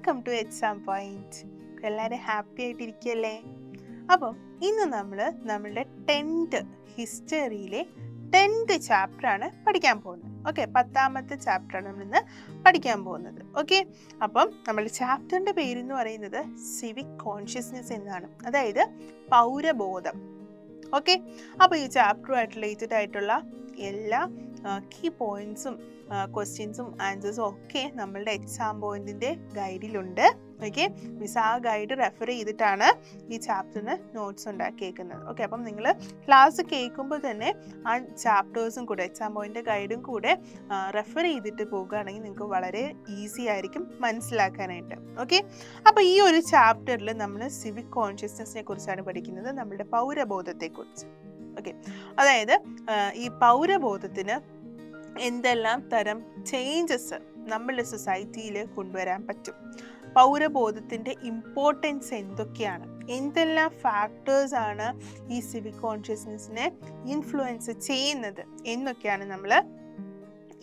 Welcome two exam point. എല്ലാവരും happy ആയിട്ടിരിക്കല്ലേ? അപ്പം ഇന്ന് നമ്മളുടെ 10th ഹിസ്റ്ററിയിലെ 10th ചാപ്റ്ററാണ് പഠിക്കാൻ പോകുന്നത്. ഓക്കെ, 10ാമത്തെ ചാപ്റ്ററാണ് നമ്മളിന്ന് പഠിക്കാൻ പോകുന്നത്. ഓക്കെ, അപ്പം നമ്മുടെ ചാപ്റ്ററിൻ്റെ പേരെന്ന് പറയുന്നത് സിവിക് കോൺഷ്യസ്നെസ് എന്നാണ്, അതായത് പൗരബോധം. ഓക്കെ, അപ്പോൾ ഈ ചാപ്റ്ററുമായിട്ട് റിലേറ്റഡ് ആയിട്ടുള്ള എല്ലാ കീ പോയിന്റ്സും ക്വസ്റ്റ്യൻസും ആൻസേഴ്സും ഒക്കെ നമ്മളുടെ എക്സാം പോയിന്റിൻ്റെ ഗൈഡിലുണ്ട്. ഓക്കെ, മിസ് ആ ഗൈഡ് റെഫർ ചെയ്തിട്ടാണ് ഈ ചാപ്റ്ററിന് നോട്ട്സ് ഉണ്ടാക്കിയേക്കുന്നത്. ഓക്കെ, അപ്പം നിങ്ങൾ ക്ലാസ് കേൾക്കുമ്പോൾ തന്നെ ആ ചാപ്റ്റേഴ്സും കൂടെ എക്സാം പോയിന്റ് ഗൈഡും കൂടെ റെഫർ ചെയ്തിട്ട് പോകുകയാണെങ്കിൽ നിങ്ങൾക്ക് വളരെ ഈസി ആയിരിക്കും മനസ്സിലാക്കാനായിട്ട്. ഓക്കെ, അപ്പോൾ ഈ ഒരു ചാപ്റ്ററിൽ നമ്മൾ സിവിക് കോൺഷ്യസ്നെസ്സിനെ കുറിച്ചാണ് പഠിക്കുന്നത്, നമ്മുടെ പൗരബോധത്തെക്കുറിച്ച്. ഓക്കെ, അതായത് ഈ പൗരബോധത്തിന് എന്തെല്ലാം തരം ചേഞ്ചസ് നമ്മളുടെ സൊസൈറ്റിയിൽ കൊണ്ടുവരാൻ പറ്റും, പൗരബോധത്തിൻ്റെ ഇമ്പോർട്ടൻസ് എന്തൊക്കെയാണ്, എന്തെല്ലാം ഫാക്ടേഴ്സാണ് ഈ സിവിക് കോൺഷ്യസ്നെസ്സിനെ ഇൻഫ്ലുവൻസ് ചെയ്യുന്നത് എന്നൊക്കെയാണ് നമ്മൾ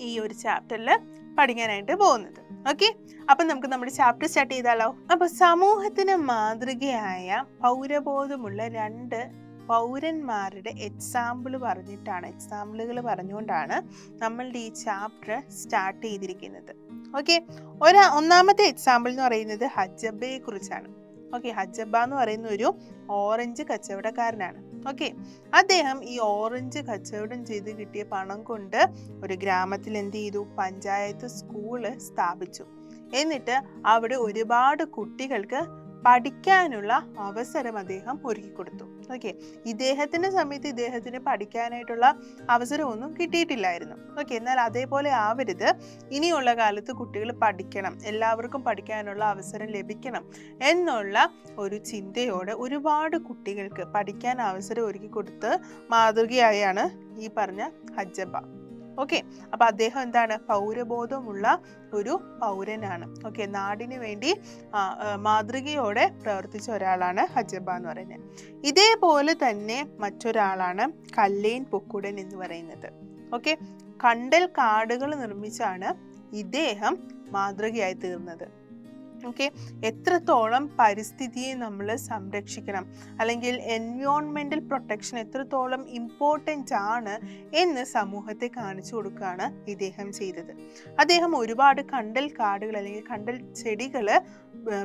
ഈ ഒരു ചാപ്റ്ററിൽ പഠിക്കാനായിട്ട് പോകുന്നത്. ഓക്കെ, അപ്പം നമുക്ക് നമ്മുടെ ചാപ്റ്റർ സ്റ്റാർട്ട് ചെയ്താലോ? അപ്പോൾ സമൂഹത്തിന് മാതൃകയായ പൗരബോധമുള്ള 2 പൗരന്മാരുടെ എക്സാമ്പിളുകൾ പറഞ്ഞുകൊണ്ടാണ് നമ്മളുടെ ഈ ചാപ്റ്റർ സ്റ്റാർട്ട് ചെയ്തിരിക്കുന്നത്. ഓക്കെ, ഒന്നാമത്തെ എക്സാമ്പിൾ എന്ന് പറയുന്നത് ഹജ്ജബയെ കുറിച്ചാണ്. ഓക്കെ, ഹജ്ജബ എന്ന് പറയുന്ന ഒരു ഓറഞ്ച് കച്ചവടക്കാരനാണ്. ഓക്കെ, അദ്ദേഹം ഈ ഓറഞ്ച് കച്ചവടം ചെയ്ത് കിട്ടിയ പണം കൊണ്ട് ഒരു ഗ്രാമത്തിൽ എന്ത് ചെയ്തു, പഞ്ചായത്ത് സ്കൂള് സ്ഥാപിച്ചു. എന്നിട്ട് അവിടെ ഒരുപാട് കുട്ടികൾക്ക് പഠിക്കാനുള്ള അവസരം അദ്ദേഹം ഒരുക്കി കൊടുത്തു. ഓക്കെ, ഇദ്ദേഹത്തിൻ്റെ സമയത്ത് ഇദ്ദേഹത്തിന് പഠിക്കാനായിട്ടുള്ള അവസരമൊന്നും കിട്ടിയിട്ടില്ലായിരുന്നു. ഓക്കെ, എന്നാൽ അതേപോലെ ആവരുത്, ഇനിയുള്ള കാലത്ത് കുട്ടികൾ പഠിക്കണം, എല്ലാവർക്കും പഠിക്കാനുള്ള അവസരം ലഭിക്കണം എന്നുള്ള ഒരു ചിന്തയോടെ ഒരുപാട് കുട്ടികൾക്ക് പഠിക്കാൻ അവസരം ഒരുക്കി കൊടുത്ത് മാതൃകയായാണ് ഈ പറഞ്ഞ ഹജ്ജബ. ഓക്കെ, അപ്പോൾ അദ്ദേഹം എന്താണ്, പൗരബോധമുള്ള ഒരു പൗരനാണ്. ഓക്കെ, നാടിന് വേണ്ടി മാതൃകയോടെ പ്രവർത്തിച്ച ഒരാളാണ് ഹജ്ജബ എന്ന് പറയുന്നത്. ഇതേപോലെ തന്നെ മറ്റൊരാളാണ് കല്ലേൻ പൊക്കുടൻ എന്ന് പറയുന്നത്. ഓക്കെ, കണ്ടൽ കാടുകൾ നിർമ്മിച്ചാണ് ഇദ്ദേഹം മാതൃകയായി തീർന്നത്. ഓക്കെ, എത്രത്തോളം പരിസ്ഥിതിയെ നമ്മൾ സംരക്ഷിക്കണം, അല്ലെങ്കിൽ എൻവയോൺമെൻ്റൽ പ്രൊട്ടക്ഷൻ എത്രത്തോളം ഇമ്പോർട്ടൻ്റ് ആണ് എന്ന് സമൂഹത്തെ കാണിച്ചു കൊടുക്കുകയാണ് ഇദ്ദേഹം ചെയ്തത്. അദ്ദേഹം ഒരുപാട് കണ്ടൽ കാടുകൾ അല്ലെങ്കിൽ കണ്ടൽ ചെടികൾ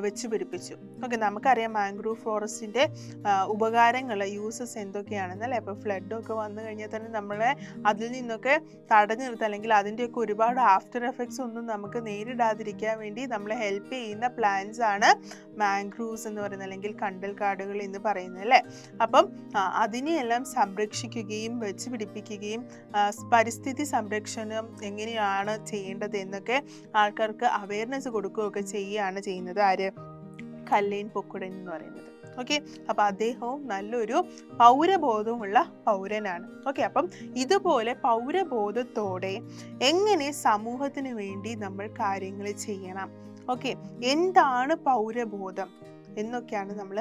വെച്ച് പിടിപ്പിച്ചു. ഓക്കെ, നമുക്കറിയാം മാംഗ്രൂവ് ഫോറസ്റ്റിൻ്റെ ഉപകാരങ്ങൾ, യൂസസ് എന്തൊക്കെയാണെന്നല്ലേ. അപ്പോൾ ഫ്ലഡൊക്കെ വന്നു കഴിഞ്ഞാൽ തന്നെ നമ്മളെ അതിൽ നിന്നൊക്കെ തടഞ്ഞു നിർത്തുക, അല്ലെങ്കിൽ അതിൻ്റെയൊക്കെ ഒരുപാട് ആഫ്റ്റർ എഫക്ട്സ് ഒന്നും നമുക്ക് നേരിടാതിരിക്കാൻ വേണ്ടി നമ്മളെ ഹെൽപ്പ് ചെയ്യുന്ന പ്ലാന്റ്സ് ആണ് മാംഗ്രൂവ്സ് എന്ന് പറയുന്നത്, അല്ലെങ്കിൽ കണ്ടൽ കാടുകൾ എന്ന് പറയുന്നത് അല്ലേ. അപ്പം അതിനെയെല്ലാം സംരക്ഷിക്കുകയും വെച്ച് പിടിപ്പിക്കുകയും പരിസ്ഥിതി സംരക്ഷണം എങ്ങനെയാണ് ചെയ്യേണ്ടത് എന്നൊക്കെ ആൾക്കാർക്ക് അവയർനെസ് കൊടുക്കുകയൊക്കെ ചെയ്യുകയാണ് ചെയ്യുന്നത് ആര്, കല്ലേൻ പൊക്കുടൻ എന്ന് പറയുന്നത്. ഓക്കെ, അപ്പം അദ്ദേഹവും നല്ലൊരു പൗരബോധമുള്ള പൗരനാണ്. ഓക്കെ, അപ്പം ഇതുപോലെ പൗരബോധത്തോടെ എങ്ങനെ സമൂഹത്തിന് വേണ്ടി നമ്മൾ കാര്യങ്ങൾ ചെയ്യണം, ഓക്കെ, എന്താണ് പൗരബോധം എന്നൊക്കെയാണ് നമ്മൾ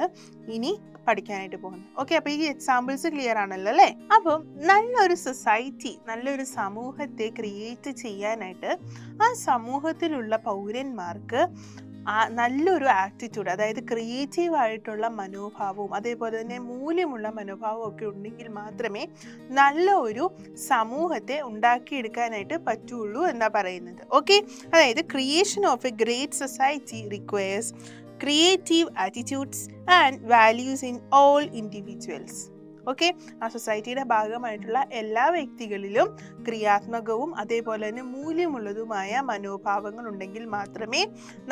ഇനി പഠിക്കാനായിട്ട് പോകുന്നത്. ഓക്കെ, അപ്പോൾ ഈ എക്സാമ്പിൾസ് ക്ലിയർ ആണല്ലോ അല്ലേ? അപ്പം നല്ലൊരു സൊസൈറ്റി, നല്ലൊരു സമൂഹത്തെ ക്രിയേറ്റ് ചെയ്യാനായിട്ട് ആ സമൂഹത്തിലുള്ള പൗരന്മാർക്ക് നല്ലൊരു ആറ്റിറ്റ്യൂഡ്, അതായത് ക്രിയേറ്റീവ് ആയിട്ടുള്ള മനോഭാവവും അതേപോലെ തന്നെ മൂല്യമുള്ള മനോഭാവവും ഒക്കെ ഉണ്ടെങ്കിൽ മാത്രമേ നല്ല ഒരു സമൂഹത്തെ ഉണ്ടാക്കിയെടുക്കാനായിട്ട് പറ്റുള്ളൂ എന്നാണ് പറയുന്നത്. ഓക്കെ, അതായത് creation of A great society requires creative attitudes and values in all individuals. Okay, ആ സൊസൈറ്റിയുടെ ഭാഗമായിട്ടുള്ള എല്ലാ വ്യക്തികളിലും ക്രിയാത്മകവും അതേപോലെ തന്നെ മൂല്യമുള്ളതുമായ മനോഭാവങ്ങൾ ഉണ്ടെങ്കിൽ മാത്രമേ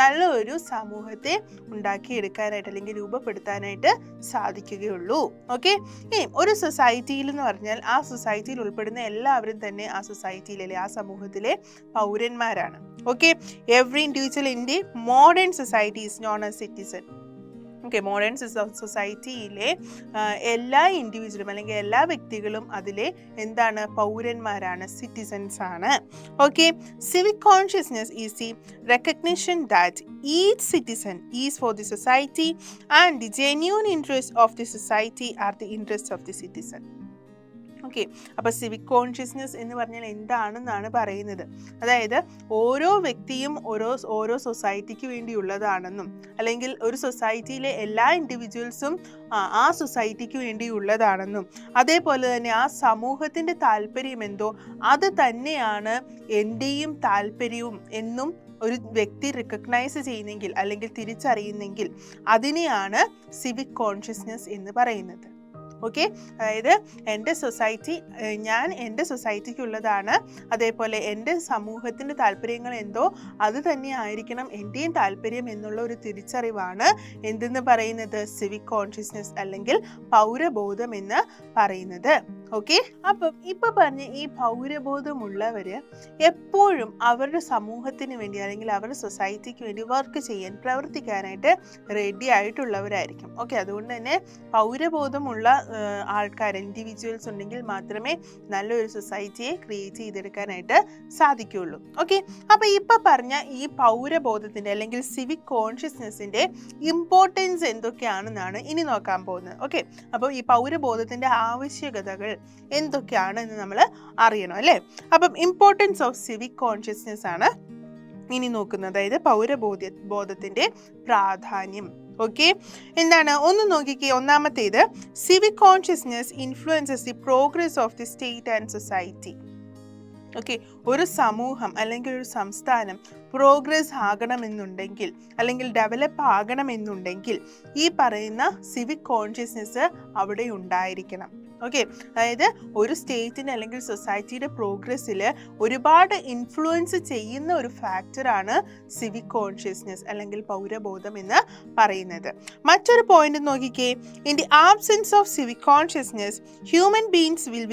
നല്ലൊരു സമൂഹത്തെ ഉണ്ടാക്കിയെടുക്കാനായിട്ട് അല്ലെങ്കിൽ രൂപപ്പെടുത്താനായിട്ട് സാധിക്കുകയുള്ളൂ. ഓക്കെ, ഇനി ഒരു സൊസൈറ്റിയിൽ എന്ന് പറഞ്ഞാൽ ആ സൊസൈറ്റിയിൽ ഉൾപ്പെടുന്ന എല്ലാവരും തന്നെ ആ സൊസൈറ്റിയിലെ ആ സമൂഹത്തിലെ പൗരന്മാരാണ്. Okay, every individual in the modern society is known as citizen. Okay, modern സൊസൈറ്റിയിലെ എല്ലാ ഇൻഡിവിജ്വലും അല്ലെങ്കിൽ എല്ലാ വ്യക്തികളും അതിലെ എന്താണ്, പൗരന്മാരാണ്, സിറ്റിസൺസ് ആണ്. Okay, civic consciousness is the recognition that each citizen is for the society and the genuine interest of the society are the interest of the citizen. Okay, അപ്പോൾ സിവിക് കോൺഷ്യസ്നെസ് എന്ന് പറഞ്ഞാൽ എന്താണെന്നാണ് പറയുന്നത്. അതായത് ഓരോ വ്യക്തിയും ഓരോ സൊസൈറ്റിക്ക് വേണ്ടിയുള്ളതാണെന്നും, അല്ലെങ്കിൽ ഒരു സൊസൈറ്റിയിലെ എല്ലാ ഇൻഡിവിജ്വൽസും ആ സൊസൈറ്റിക്ക് വേണ്ടിയുള്ളതാണെന്നും, അതേപോലെ തന്നെ ആ സമൂഹത്തിൻ്റെ താല്പര്യം എന്തോ അത് തന്നെയാണ് എൻ്റെയും താല്പര്യവും എന്നും ഒരു വ്യക്തി റിക്കഗ്നൈസ് ചെയ്യുന്നെങ്കിൽ അല്ലെങ്കിൽ തിരിച്ചറിയുന്നെങ്കിൽ അതിനെയാണ് സിവിക് കോൺഷ്യസ്നെസ് എന്ന് പറയുന്നത്. ഓക്കെ, അതായത് എൻ്റെ സൊസൈറ്റി, ഞാൻ എൻ്റെ സൊസൈറ്റിക്കുള്ളതാണ്, അതേപോലെ എൻ്റെ സമൂഹത്തിൻ്റെ താല്പര്യങ്ങൾ എന്തോ അത് തന്നെ ആയിരിക്കണം എൻ്റെയും താല്പര്യം എന്നുള്ള ഒരു തിരിച്ചറിവാണ് എന്തെന്ന് പറയുന്നത്, സിവിക് കോൺഷ്യസ്നെസ് അല്ലെങ്കിൽ പൗരബോധം എന്ന് പറയുന്നത്. ഓക്കെ, അപ്പം ഇപ്പൊ പറഞ്ഞ ഈ പൗരബോധമുള്ളവർ എപ്പോഴും അവരുടെ സമൂഹത്തിന് വേണ്ടി അല്ലെങ്കിൽ അവരുടെ സൊസൈറ്റിക്ക് വേണ്ടി വർക്ക് ചെയ്യാൻ, പ്രവർത്തിക്കാനായിട്ട് റെഡി ആയിട്ടുള്ളവരായിരിക്കും. ഓക്കെ, അതുകൊണ്ട് തന്നെ പൗരബോധമുള്ള ആൾക്കാർ, ഇൻഡിവിജ്വൽസ് ഉണ്ടെങ്കിൽ മാത്രമേ നല്ലൊരു സൊസൈറ്റിയെ ക്രിയേറ്റ് ചെയ്തെടുക്കാനായിട്ട് സാധിക്കുകയുള്ളൂ. ഓക്കെ, അപ്പോൾ ഇപ്പം പറഞ്ഞ ഈ പൗരബോധത്തിൻ്റെ അല്ലെങ്കിൽ സിവിക് കോൺഷ്യസ്നെസ്സിൻ്റെ ഇമ്പോർട്ടൻസ് എന്തൊക്കെയാണെന്നാണ് ഇനി നോക്കാൻ പോകുന്നത്. ഓക്കെ, അപ്പോൾ ഈ പൗരബോധത്തിൻ്റെ ആവശ്യകതകൾ എന്തൊക്കെയാണ് എന്ന് നമ്മൾ അറിയണം അല്ലേ. അപ്പം ഇമ്പോർട്ടൻസ് ഓഫ് സിവിക് കോൺഷ്യസ്നെസ് ആണ് ഇനി നോക്കുന്നത്, അതായത് പൗരബോധത്തിൻ്റെ പ്രാധാന്യം. ഓക്കെ, എന്താണ് ഒന്ന് നോക്കിക്കേ. ഒന്നാമത്തേത്, civic consciousness influences the progress of the state and society. Okay, ഒരു സമൂഹം അല്ലെങ്കിൽ ഒരു സംസ്ഥാനം പ്രോഗ്രസ് ആകണമെന്നുണ്ടെങ്കിൽ അല്ലെങ്കിൽ ഡെവലപ്പ് ആകണമെന്നുണ്ടെങ്കിൽ ഈ പറയുന്ന സിവിക് കോൺഷ്യസ്നെസ് അവിടെ ഉണ്ടായിരിക്കണം. ഓക്കെ, അതായത് ഒരു സ്റ്റേറ്റിന് അല്ലെങ്കിൽ സൊസൈറ്റിയുടെ പ്രോഗ്രസ്സിൽ ഒരുപാട് ഇൻഫ്ലുവൻസ് ചെയ്യുന്ന ഒരു ഫാക്ടറാണ് സിവിക് കോൺഷ്യസ്നെസ് അല്ലെങ്കിൽ പൗരബോധം എന്ന് പറയുന്നത്. മറ്റൊരു പോയിന്റ് നോക്കിക്കേ. In the absence of civic consciousness human beings will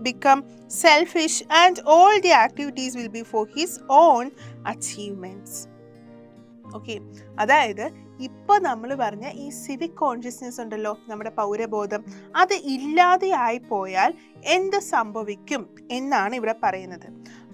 become selfish and all the activities will be for his own achievements. Okay, അതായത് ഇപ്പോൾ നമ്മൾ പറഞ്ഞ ഈ സിവിക് കോൺഷ്യസ്നെസ് ഉണ്ടല്ലോ, നമ്മുടെ പൗരബോധം, അത് ഇല്ലാതെ ആയിപ്പോയാൽ എന്ത് സംഭവിക്കും എന്നാണ് ഇവിടെ പറയുന്നത്.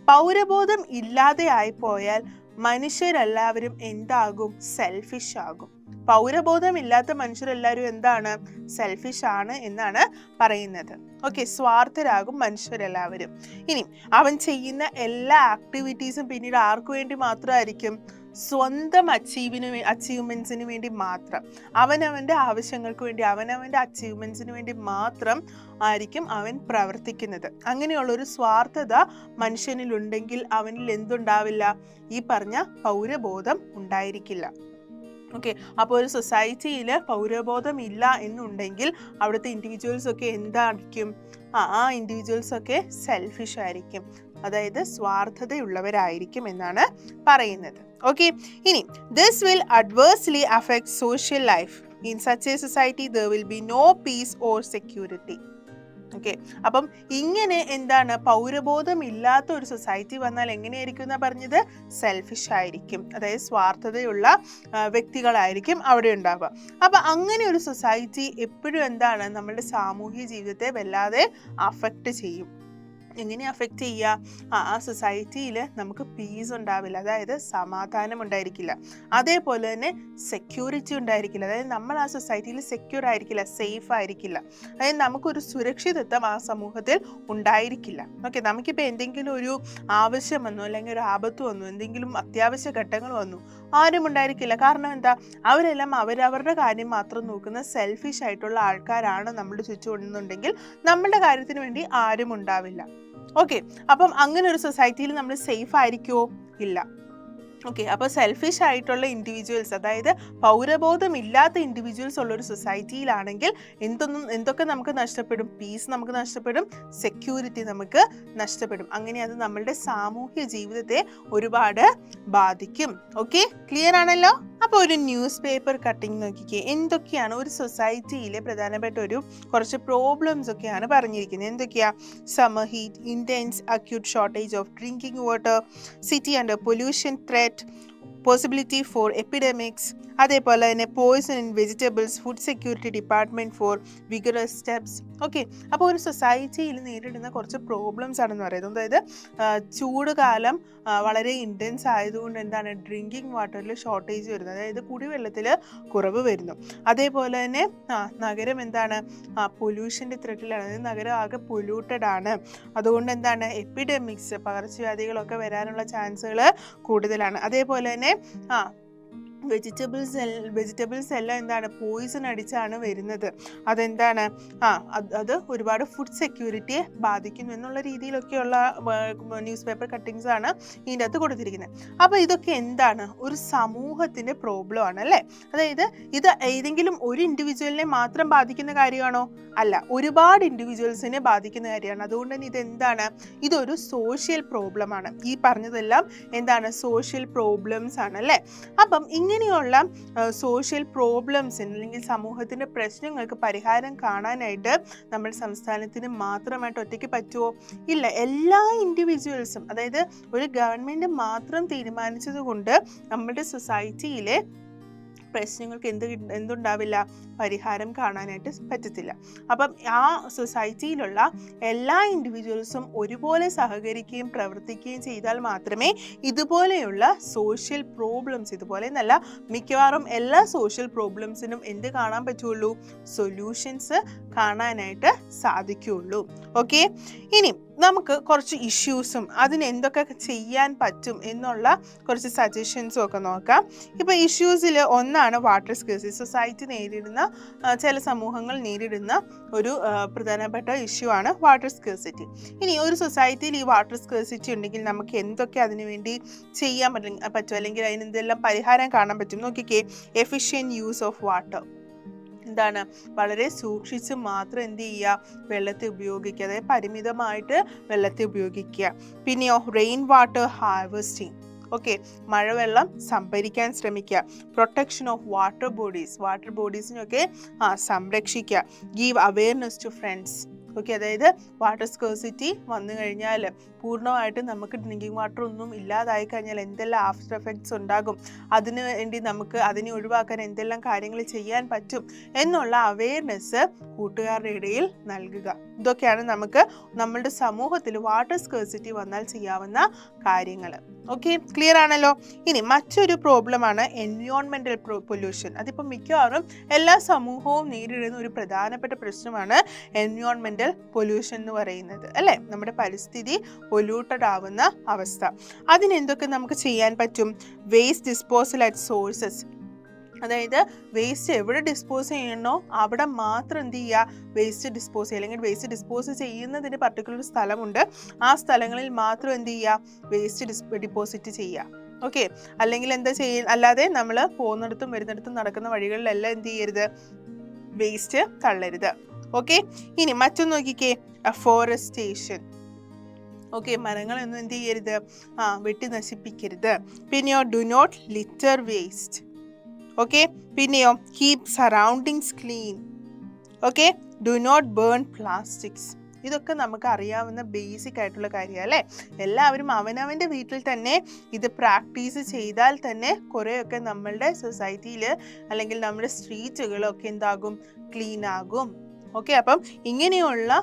പൗരബോധം ഇല്ലാതെ ആയിപ്പോയാൽ മനുഷ്യരെല്ലാവരും എന്താകും? സെൽഫിഷ് ആകും. പൗരബോധം ഇല്ലാത്ത മനുഷ്യരെല്ലാവരും എന്താണ്? സെൽഫിഷ് ആണ് എന്നാണ് പറയുന്നത്. ഓക്കെ, സ്വാർത്ഥരാകും മനുഷ്യരെല്ലാവരും. ഇനി അവൻ ചെയ്യുന്ന എല്ലാ ആക്ടിവിറ്റീസും പിന്നീട് ആർക്കു വേണ്ടി മാത്രമായിരിക്കും? സ്വന്തം അച്ചീവ്മെൻറ്റ്സിന് വേണ്ടി മാത്രം, അവനവൻ്റെ ആവശ്യങ്ങൾക്ക് വേണ്ടി, അവനവൻ്റെ അച്ചീവ്മെൻറ്റ്സിന് വേണ്ടി മാത്രം ആയിരിക്കും അവൻ പ്രവർത്തിക്കുന്നത്. അങ്ങനെയുള്ളൊരു സ്വാർത്ഥത മനുഷ്യനിലുണ്ടെങ്കിൽ അവനിൽ എന്തുണ്ടാവില്ല? ഈ പറഞ്ഞ പൗരബോധം ഉണ്ടായിരിക്കില്ല. ഓക്കെ, അപ്പോൾ ഒരു സൊസൈറ്റിയിൽ പൗരബോധം ഇല്ല എന്നുണ്ടെങ്കിൽ അവിടുത്തെ ഇൻഡിവിജ്വൽസ് ഒക്കെ എന്തായിരിക്കും? ആ ഇൻഡിവിജ്വൽസ് ഒക്കെ സെൽഫിഷ് ആയിരിക്കും, അതായത് സ്വാർത്ഥതയുള്ളവരായിരിക്കും എന്നാണ് പറയുന്നത്. ഓക്കെ, ഇനി this will adversely affect social life. In such a society there will be no peace or security. Okay, അപ്പം ഇങ്ങനെ എന്താണ്? പൗരബോധം ഇല്ലാത്ത ഒരു സൊസൈറ്റി വന്നാൽ എങ്ങനെയായിരിക്കും എന്നാ പറഞ്ഞത്? സെൽഫിഷ് ആയിരിക്കും, അതായത് സ്വാർത്ഥതയുള്ള വ്യക്തികളായിരിക്കും അവിടെ ഉണ്ടാവുക. അപ്പം അങ്ങനെ ഒരു സൊസൈറ്റി എപ്പോഴും എന്താണ്? നമ്മുടെ സാമൂഹ്യ ജീവിതത്തെ വല്ലാതെ അഫക്റ്റ് ചെയ്യും. എങ്ങനെ അഫക്റ്റ് ചെയ്യുക? ആ സൊസൈറ്റിയിൽ നമുക്ക് പീസ് ഉണ്ടാവില്ല, അതായത് സമാധാനം ഉണ്ടായിരിക്കില്ല. അതേപോലെ തന്നെ സെക്യൂരിറ്റി ഉണ്ടായിരിക്കില്ല, അതായത് നമ്മൾ ആ സൊസൈറ്റിയിൽ സെക്യൂർ ആയിരിക്കില്ല, സേഫ് ആയിരിക്കില്ല. അതായത് നമുക്കൊരു സുരക്ഷിതത്വം ആ സമൂഹത്തിൽ ഉണ്ടായിരിക്കില്ല. ഓക്കെ, നമുക്കിപ്പോൾ എന്തെങ്കിലും ഒരു ആവശ്യം വന്നു, അല്ലെങ്കിൽ ഒരു ആപത്ത് വന്നു, എന്തെങ്കിലും അത്യാവശ്യ ഘട്ടങ്ങൾ വന്നു, ആരും ഉണ്ടായിരിക്കില്ല. കാരണം എന്താ? അവരെല്ലാം അവരവരുടെ കാര്യം മാത്രം നോക്കുന്ന സെൽഫിഷ് ആയിട്ടുള്ള ആൾക്കാരാണ് നമ്മുടെ ചുറ്റുമുണ്ടെന്നുണ്ടെങ്കിൽ നമ്മളുടെ കാര്യത്തിന് വേണ്ടി ആരും ഉണ്ടാവില്ല. ഓക്കെ, അപ്പം അങ്ങനെ ഒരു സൊസൈറ്റിയിൽ നമ്മൾ സേഫ് ആയിരിക്കുമോ? ഇല്ല. ഓക്കെ, അപ്പോൾ സെൽഫിഷ് ആയിട്ടുള്ള ഇൻഡിവിജ്വൽസ്, അതായത് പൗരബോധം ഇല്ലാത്ത ഇൻഡിവിജ്വൽസ് ഉള്ള ഒരു സൊസൈറ്റിയിലാണെങ്കിൽ എന്തൊക്കെ നമുക്ക് നഷ്ടപ്പെടും? പീസ് നമുക്ക് നഷ്ടപ്പെടും, സെക്യൂരിറ്റി നമുക്ക് നഷ്ടപ്പെടും. അങ്ങനെ അത് നമ്മളുടെ സാമൂഹ്യ ജീവിതത്തെ ഒരുപാട് ബാധിക്കും. ഓക്കെ, ക്ലിയർ ആണല്ലോ? അപ്പോൾ ഒരു ന്യൂസ് പേപ്പർ കട്ടിങ് നോക്കിക്കേ. എന്തൊക്കെയാണ് ഒരു സൊസൈറ്റിയിലെ പ്രധാനപ്പെട്ട കുറച്ച് പ്രോബ്ലംസ് ഒക്കെയാണ് പറഞ്ഞിരിക്കുന്നത്. എന്തൊക്കെയാ? Summer heat, intense acute shortage of drinking water, city under pollution threat, possibility for epidemics, അതേപോലെ തന്നെ poison in vegetables, food security department four vigorous steps. Okay, അപ്പോൾ ഒരു സൊസൈറ്റിയിൽ നേരിടുന്ന കുറച്ച് പ്രോബ്ലംസ് ആണെന്ന് പറയുന്നത്. അതായത് ചൂട് കാലം വളരെ ഇൻറ്റൻസ് ആയതുകൊണ്ട് എന്താണ് ഡ്രിങ്കിങ് വാട്ടറിൽ ഷോർട്ടേജ് വരുന്നത്, അതായത് കുടിവെള്ളത്തിൽ കുറവ് വരുന്നു. അതേപോലെ തന്നെ നഗരം എന്താണ് പൊല്യൂഷൻ്റെ ത്രെട്ടിലാണ്, അതായത് നഗരം ആകെ പൊല്യൂട്ടഡ് ആണ്. അതുകൊണ്ട് എന്താണ് എപ്പിഡെമിക്സ്, പകർച്ചവ്യാധികളൊക്കെ വരാനുള്ള ചാൻസുകൾ കൂടുതലാണ്. അതേപോലെ തന്നെ വെജിറ്റബിൾസ് എല്ലാം എന്താണ് പോയിസൺ അടിച്ചാണ് വരുന്നത്. അതെന്താണ് അത് ഒരുപാട് ഫുഡ് സെക്യൂരിറ്റിയെ ബാധിക്കുന്നു എന്നുള്ള രീതിയിലൊക്കെയുള്ള ന്യൂസ് പേപ്പർ കട്ടിങ്സ് ആണ് ഇതിൻ്റെ അകത്ത് കൊടുത്തിരിക്കുന്നത്. അപ്പോൾ ഇതൊക്കെ എന്താണ് ഒരു സമൂഹത്തിൻ്റെ പ്രോബ്ലം ആണ് അല്ലേ. അതായത് ഇത് ഏതെങ്കിലും ഒരു ഇൻഡിവിജ്വലിനെ മാത്രം ബാധിക്കുന്ന കാര്യമാണോ? അല്ല, ഒരുപാട് ഇൻഡിവിജ്വൽസിനെ ബാധിക്കുന്ന കാര്യമാണ്. അതുകൊണ്ട് തന്നെ ഇതെന്താണ്, ഇതൊരു സോഷ്യൽ പ്രോബ്ലം ആണ്. ഈ പറഞ്ഞതെല്ലാം എന്താണ് സോഷ്യൽ പ്രോബ്ലംസ് ആണ് അല്ലേ. അപ്പം ഇങ്ങനെയുള്ള സോഷ്യൽ പ്രോബ്ലംസിന് അല്ലെങ്കിൽ സമൂഹത്തിൻ്റെ പ്രശ്നങ്ങൾക്ക് പരിഹാരം കാണാനായിട്ട് നമ്മൾ സംസ്ഥാനത്തിന് മാത്രമായിട്ട് ഒറ്റയ്ക്ക് പറ്റുമോ? ഇല്ല. എല്ലാ ഇൻഡിവിജ്വൽസും, അതായത് ഒരു ഗവൺമെൻറ് മാത്രം തീരുമാനിച്ചത് കൊണ്ട് നമ്മുടെ സൊസൈറ്റിയിലെ പ്രശ്നങ്ങൾക്ക് എന്തുണ്ടാവില്ല, പരിഹാരം കാണാനായിട്ട് പറ്റത്തില്ല. അപ്പം ആ സൊസൈറ്റിയിലുള്ള എല്ലാ ഇൻഡിവിജ്വൽസും ഒരുപോലെ സഹകരിക്കുകയും പ്രവർത്തിക്കുകയും ചെയ്താൽ മാത്രമേ ഇതുപോലെയുള്ള സോഷ്യൽ പ്രോബ്ലംസ്, ഇതുപോലെ എന്നല്ല മിക്കവാറും എല്ലാ സോഷ്യൽ പ്രോബ്ലംസിനും എന്ത് കാണാൻ പറ്റുള്ളൂ, സൊല്യൂഷൻസ് കാണാനായിട്ട് സാധിക്കുകയുള്ളൂ. ഓക്കെ, ഇനി നമുക്ക് കുറച്ച് ഇഷ്യൂസും അതിന് എന്തൊക്കെ ചെയ്യാൻ പറ്റും എന്നുള്ള കുറച്ച് സജഷൻസും ഒക്കെ നോക്കാം. ഇപ്പോൾ ഇഷ്യൂസിൽ ഒന്നാണ് വാട്ടർ സ്കേഴ്സിറ്റി. സൊസൈറ്റി നേരിടുന്ന, ചില സമൂഹങ്ങൾ നേരിടുന്ന ഒരു പ്രധാനപ്പെട്ട ഇഷ്യൂ ആണ് വാട്ടർ സ്കേഴ്സിറ്റി. ഇനി ഒരു സൊസൈറ്റിയിൽ ഈ വാട്ടർ സ്കേഴ്സിറ്റി ഉണ്ടെങ്കിൽ നമുക്ക് എന്തൊക്കെ അതിനു വേണ്ടി ചെയ്യാൻ പറ്റും, അല്ലെങ്കിൽ അതിന് എന്തെല്ലാം പരിഹാരം കാണാൻ പറ്റും നോക്കിക്കേ. എഫിഷ്യൻറ്റ് യൂസ് ഓഫ് വാട്ടർ, എന്താണ് വളരെ സൂക്ഷിച്ച് മാത്രം എന്ത് ചെയ്യുക, വെള്ളത്തെ ഉപയോഗിക്കുക, അതായത് പരിമിതമായിട്ട് വെള്ളത്തെ ഉപയോഗിക്കുക. പിന്നെയോ റെയിൻ വാട്ടർ ഹാർവെസ്റ്റിംഗ്. ഓക്കെ, മഴവെള്ളം സംഭരിക്കാൻ ശ്രമിക്കുക. പ്രൊട്ടക്ഷൻ ഓഫ് വാട്ടർ ബോഡീസിനൊക്കെ സംരക്ഷിക്കുക. Give awareness to friends. Okay, അതായത് വാട്ടർ സ്കേഴ്സിറ്റി വന്നു കഴിഞ്ഞാൽ പൂർണ്ണമായിട്ട് നമുക്ക് ഡ്രിങ്കിങ് വാട്ടർ ഒന്നും ഇല്ലാതായി കഴിഞ്ഞാൽ എന്തെല്ലാം ആഫ്റ്റർ എഫക്ട്സ് ഉണ്ടാകും, അതിനു വേണ്ടി നമുക്ക് അതിനെ ഒഴിവാക്കാൻ എന്തെല്ലാം കാര്യങ്ങൾ ചെയ്യാൻ പറ്റും എന്നുള്ള അവെയർനെസ് കൂട്ടുകാരുടെ ഇടയിൽ നൽകുക. ഇതൊക്കെയാണ് നമുക്ക് നമ്മളുടെ സമൂഹത്തിൽ വാട്ടർ സ്കേഴ്സിറ്റി വന്നാൽ ചെയ്യാവുന്ന കാര്യങ്ങൾ. ഓക്കെ, ക്ലിയർ ആണല്ലോ. ഇനി മറ്റൊരു പ്രോബ്ലമാണ് എൻവയോൺമെൻറ്റൽ പൊല്യൂഷൻ. അതിപ്പോൾ മിക്കവാറും എല്ലാ സമൂഹവും നേരിടുന്ന ഒരു പ്രധാനപ്പെട്ട പ്രശ്നമാണ് എൻവയോൺമെൻറ്റൽ പൊല്യൂഷൻ എന്ന് പറയുന്നത് അല്ലേ. നമ്മുടെ പരിസ്ഥിതി പൊല്യൂട്ടഡ് ആവുന്ന അവസ്ഥ. അതിനെന്തൊക്കെ നമുക്ക് ചെയ്യാൻ പറ്റും? വേസ്റ്റ് ഡിസ്പോസൽ അറ്റ് സോഴ്സസ്, അതായത് വേസ്റ്റ് എവിടെ ഡിസ്പോസ് ചെയ്യണോ അവിടെ മാത്രം എന്ത് ചെയ്യുക, വേസ്റ്റ് ഡിസ്പോസ് ചെയ്യുക. അല്ലെങ്കിൽ വേസ്റ്റ് ഡിസ്പോസ് ചെയ്യുന്നതിന് പർട്ടിക്കുലർ സ്ഥലമുണ്ട്, ആ സ്ഥലങ്ങളിൽ മാത്രം എന്ത് ചെയ്യുക, വേസ്റ്റ് ഡിപ്പോസിറ്റ് ചെയ്യുക. ഓക്കെ, അല്ലെങ്കിൽ എന്താ അല്ലാതെ നമ്മൾ പോകുന്നിടത്തും വരുന്നിടത്തും നടക്കുന്ന വഴികളിലെല്ലാം എന്ത് ചെയ്യരുത്, വേസ്റ്റ് തള്ളരുത്. ഓക്കെ, ഇനി മറ്റൊന്ന് നോക്കിക്കേ, അഫോറസ്റ്റേഷൻ. ഓക്കെ, മരങ്ങളൊന്നും എന്ത് ചെയ്യരുത്, വെട്ടി നശിപ്പിക്കരുത്. പിന്നെയോ do not litter waste. Okay, പിന്നെയോ keep surroundings clean. Okay, do not burn plastics. ഇതൊക്കെ നമുക്ക് അറിയാവുന്ന ബേസിക് ആയിട്ടുള്ള കാര്യമാണ് അല്ലേ. എല്ലാവരും അവനവൻ്റെ വീട്ടിൽ തന്നെ ഇത് പ്രാക്ടീസ് ചെയ്താൽ തന്നെ കുറേയൊക്കെ നമ്മളുടെ സൊസൈറ്റിയിൽ അല്ലെങ്കിൽ നമ്മുടെ സ്ട്രീറ്റുകളൊക്കെ എന്താകും, ക്ലീൻ ആകും. ഓക്കെ, അപ്പം ഇങ്ങനെയുള്ള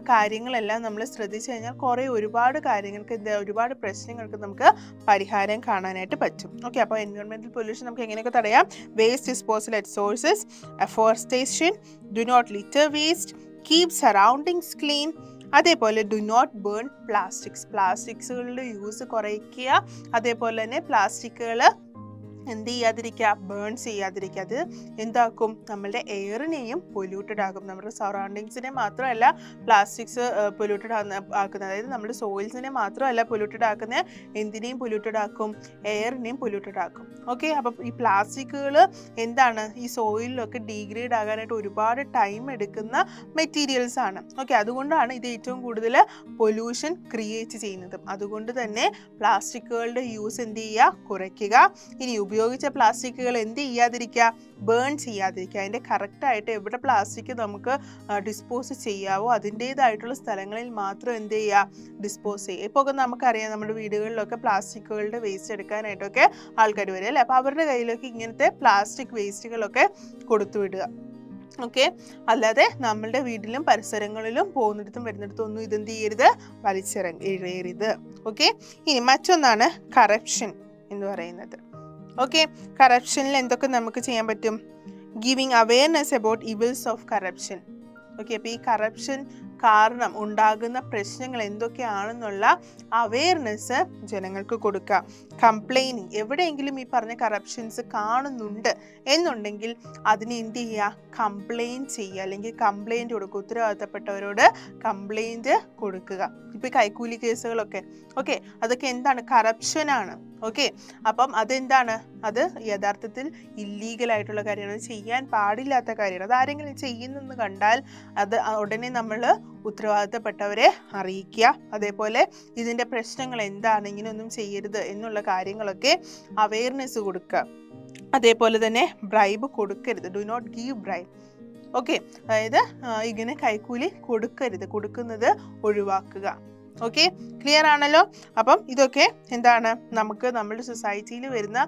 കാര്യങ്ങളെല്ലാം നമ്മൾ ശ്രദ്ധിച്ചു കഴിഞ്ഞാൽ ഒരുപാട് കാര്യങ്ങൾക്ക് ഒരുപാട് പ്രശ്നങ്ങൾക്ക് നമുക്ക് പരിഹാരം കാണാനായിട്ട് പറ്റും. ഓക്കെ, അപ്പോൾ എൻവയോൺമെൻറ്റൽ പൊല്യൂഷൻ നമുക്ക് എങ്ങനെയൊക്കെ തടയാം? Waste disposal at sources, afforestation, do not litter waste, keep surroundings clean. അതേപോലെ ഡു നോട്ട് ബേൺ പ്ലാസ്റ്റിക്സുകളുടെ യൂസ് കുറയ്ക്കുക. അതേപോലെ തന്നെ പ്ലാസ്റ്റിക്കുകൾ എന്ത് ചെയ്യാതിരിക്കുക, ബേൺ ചെയ്യാതിരിക്കുക. അത് എന്താക്കും, നമ്മളുടെ എയറിനെയും പൊല്യൂട്ടഡ് ആക്കും. നമ്മുടെ സറൗണ്ടിങ്സിനെ മാത്രമല്ല പ്ലാസ്റ്റിക്സ് പൊല്യൂട്ടഡ് ആക്കുന്നത്, അതായത് നമ്മുടെ സോയിൽസിനെ മാത്രമല്ല പൊല്യൂട്ടഡ് ആക്കുന്നത്, എന്തിനേയും പൊല്യൂട്ടഡ് ആക്കും, എയറിനെയും പൊല്യൂട്ടഡ് ആക്കും. ഓക്കെ, അപ്പം ഈ പ്ലാസ്റ്റിക്കുകൾ എന്താണ്, ഈ സോയിലിലൊക്കെ ഡീഗ്രേഡ് ആകാനായിട്ട് ഒരുപാട് ടൈം എടുക്കുന്ന മെറ്റീരിയൽസ് ആണ്. ഓക്കെ, അതുകൊണ്ടാണ് ഇത് ഏറ്റവും കൂടുതൽ പൊല്യൂഷൻ ക്രിയേറ്റ് ചെയ്യുന്നത്. അതുകൊണ്ട് തന്നെ പ്ലാസ്റ്റിക്കുകളുടെ യൂസ് എന്ത് ചെയ്യുക, കുറയ്ക്കുക. ഇനി ഉപയോഗിച്ച പ്ലാസ്റ്റിക്കുകൾ എന്ത് ചെയ്യാതിരിക്കുക, ബേൺ ചെയ്യാതിരിക്കുക. അതിൻ്റെ കറക്റ്റായിട്ട് എവിടെ പ്ലാസ്റ്റിക് നമുക്ക് ഡിസ്പോസ് ചെയ്യാവോ അതിൻ്റേതായിട്ടുള്ള സ്ഥലങ്ങളിൽ മാത്രം എന്ത് ചെയ്യുക, ഡിസ്പോസ് ചെയ്യുക. ഇപ്പോൾ ഒക്കെ നമുക്കറിയാം നമ്മുടെ വീടുകളിലൊക്കെ പ്ലാസ്റ്റിക്കുകളുടെ വേസ്റ്റ് എടുക്കാനായിട്ടൊക്കെ ആൾക്കാർ വരും അല്ലേ. അപ്പോൾ അവരുടെ കയ്യിലൊക്കെ ഇങ്ങനത്തെ പ്ലാസ്റ്റിക് വേസ്റ്റുകളൊക്കെ കൊടുത്തു വിടുക. ഓക്കെ, അല്ലാതെ നമ്മളുടെ വീട്ടിലും പരിസരങ്ങളിലും പോകുന്നിടത്തും വരുന്നിടത്തും ഒന്നും ഇതെന്ത് ചെയ്യരുത്, വലിച്ചെറിയരുത്. ഓക്കെ, ഇനി മറ്റൊന്നാണ് കറപ്ഷൻ എന്ന് പറയുന്നത്. ഓക്കെ, കറപ്ഷനിൽ എന്തൊക്കെ നമുക്ക് ചെയ്യാൻ പറ്റും? Giving awareness about evils of corruption. Okay, അപ്പോൾ ഈ കറപ്ഷൻ കാരണം ഉണ്ടാകുന്ന പ്രശ്നങ്ങൾ എന്തൊക്കെയാണെന്നുള്ള അവെയർനെസ് ജനങ്ങൾക്ക് കൊടുക്കുക. കംപ്ലൈനിങ്, എവിടെയെങ്കിലും ഈ പറഞ്ഞ കറപ്ഷൻസ് കാണുന്നുണ്ട് എന്നുണ്ടെങ്കിൽ അതിന് എന്ത് ചെയ്യുക, കംപ്ലൈൻറ്റ് ചെയ്യുക, അല്ലെങ്കിൽ കംപ്ലൈൻറ്റ് കൊടുക്കുക. ഉത്തരവാദിത്തപ്പെട്ടവരോട് കംപ്ലൈൻറ്റ് കൊടുക്കുക. ഇപ്പോൾ ഈ കൈക്കൂലി കേസുകളൊക്കെ ഓക്കെ, അതൊക്കെ എന്താണ്, കറപ്ഷനാണ്. ഓക്കെ, അപ്പം അതെന്താണ്, അത് യഥാർത്ഥത്തിൽ ഇല്ലീഗലായിട്ടുള്ള കാര്യമാണ്, അത് ചെയ്യാൻ പാടില്ലാത്ത കാര്യമാണ്. അത് ആരെങ്കിലും ചെയ്യുന്നെന്ന് കണ്ടാൽ അത് ഉടനെ നമ്മൾ ഉത്തരവാദിത്തപ്പെട്ടവരെ അറിയിക്കുക. അതേപോലെ ഇതിൻ്റെ പ്രശ്നങ്ങൾ എന്താണ്, ഇങ്ങനെയൊന്നും ചെയ്യരുത് എന്നുള്ള കാര്യങ്ങളൊക്കെ അവെയർനെസ് കൊടുക്കുക. അതേപോലെ തന്നെ ബ്രൈബ് കൊടുക്കരുത്, do not give bribe. Okay, അതായത് ഇങ്ങനെ കൈക്കൂലി കൊടുക്കരുത്, കൊടുക്കുന്നത് ഒഴിവാക്കുക. ഓക്കെ, ക്ലിയർ ആണല്ലോ. അപ്പം ഇതൊക്കെ എന്താണ്, നമുക്ക് നമ്മുടെ സൊസൈറ്റിയിൽ വരുന്ന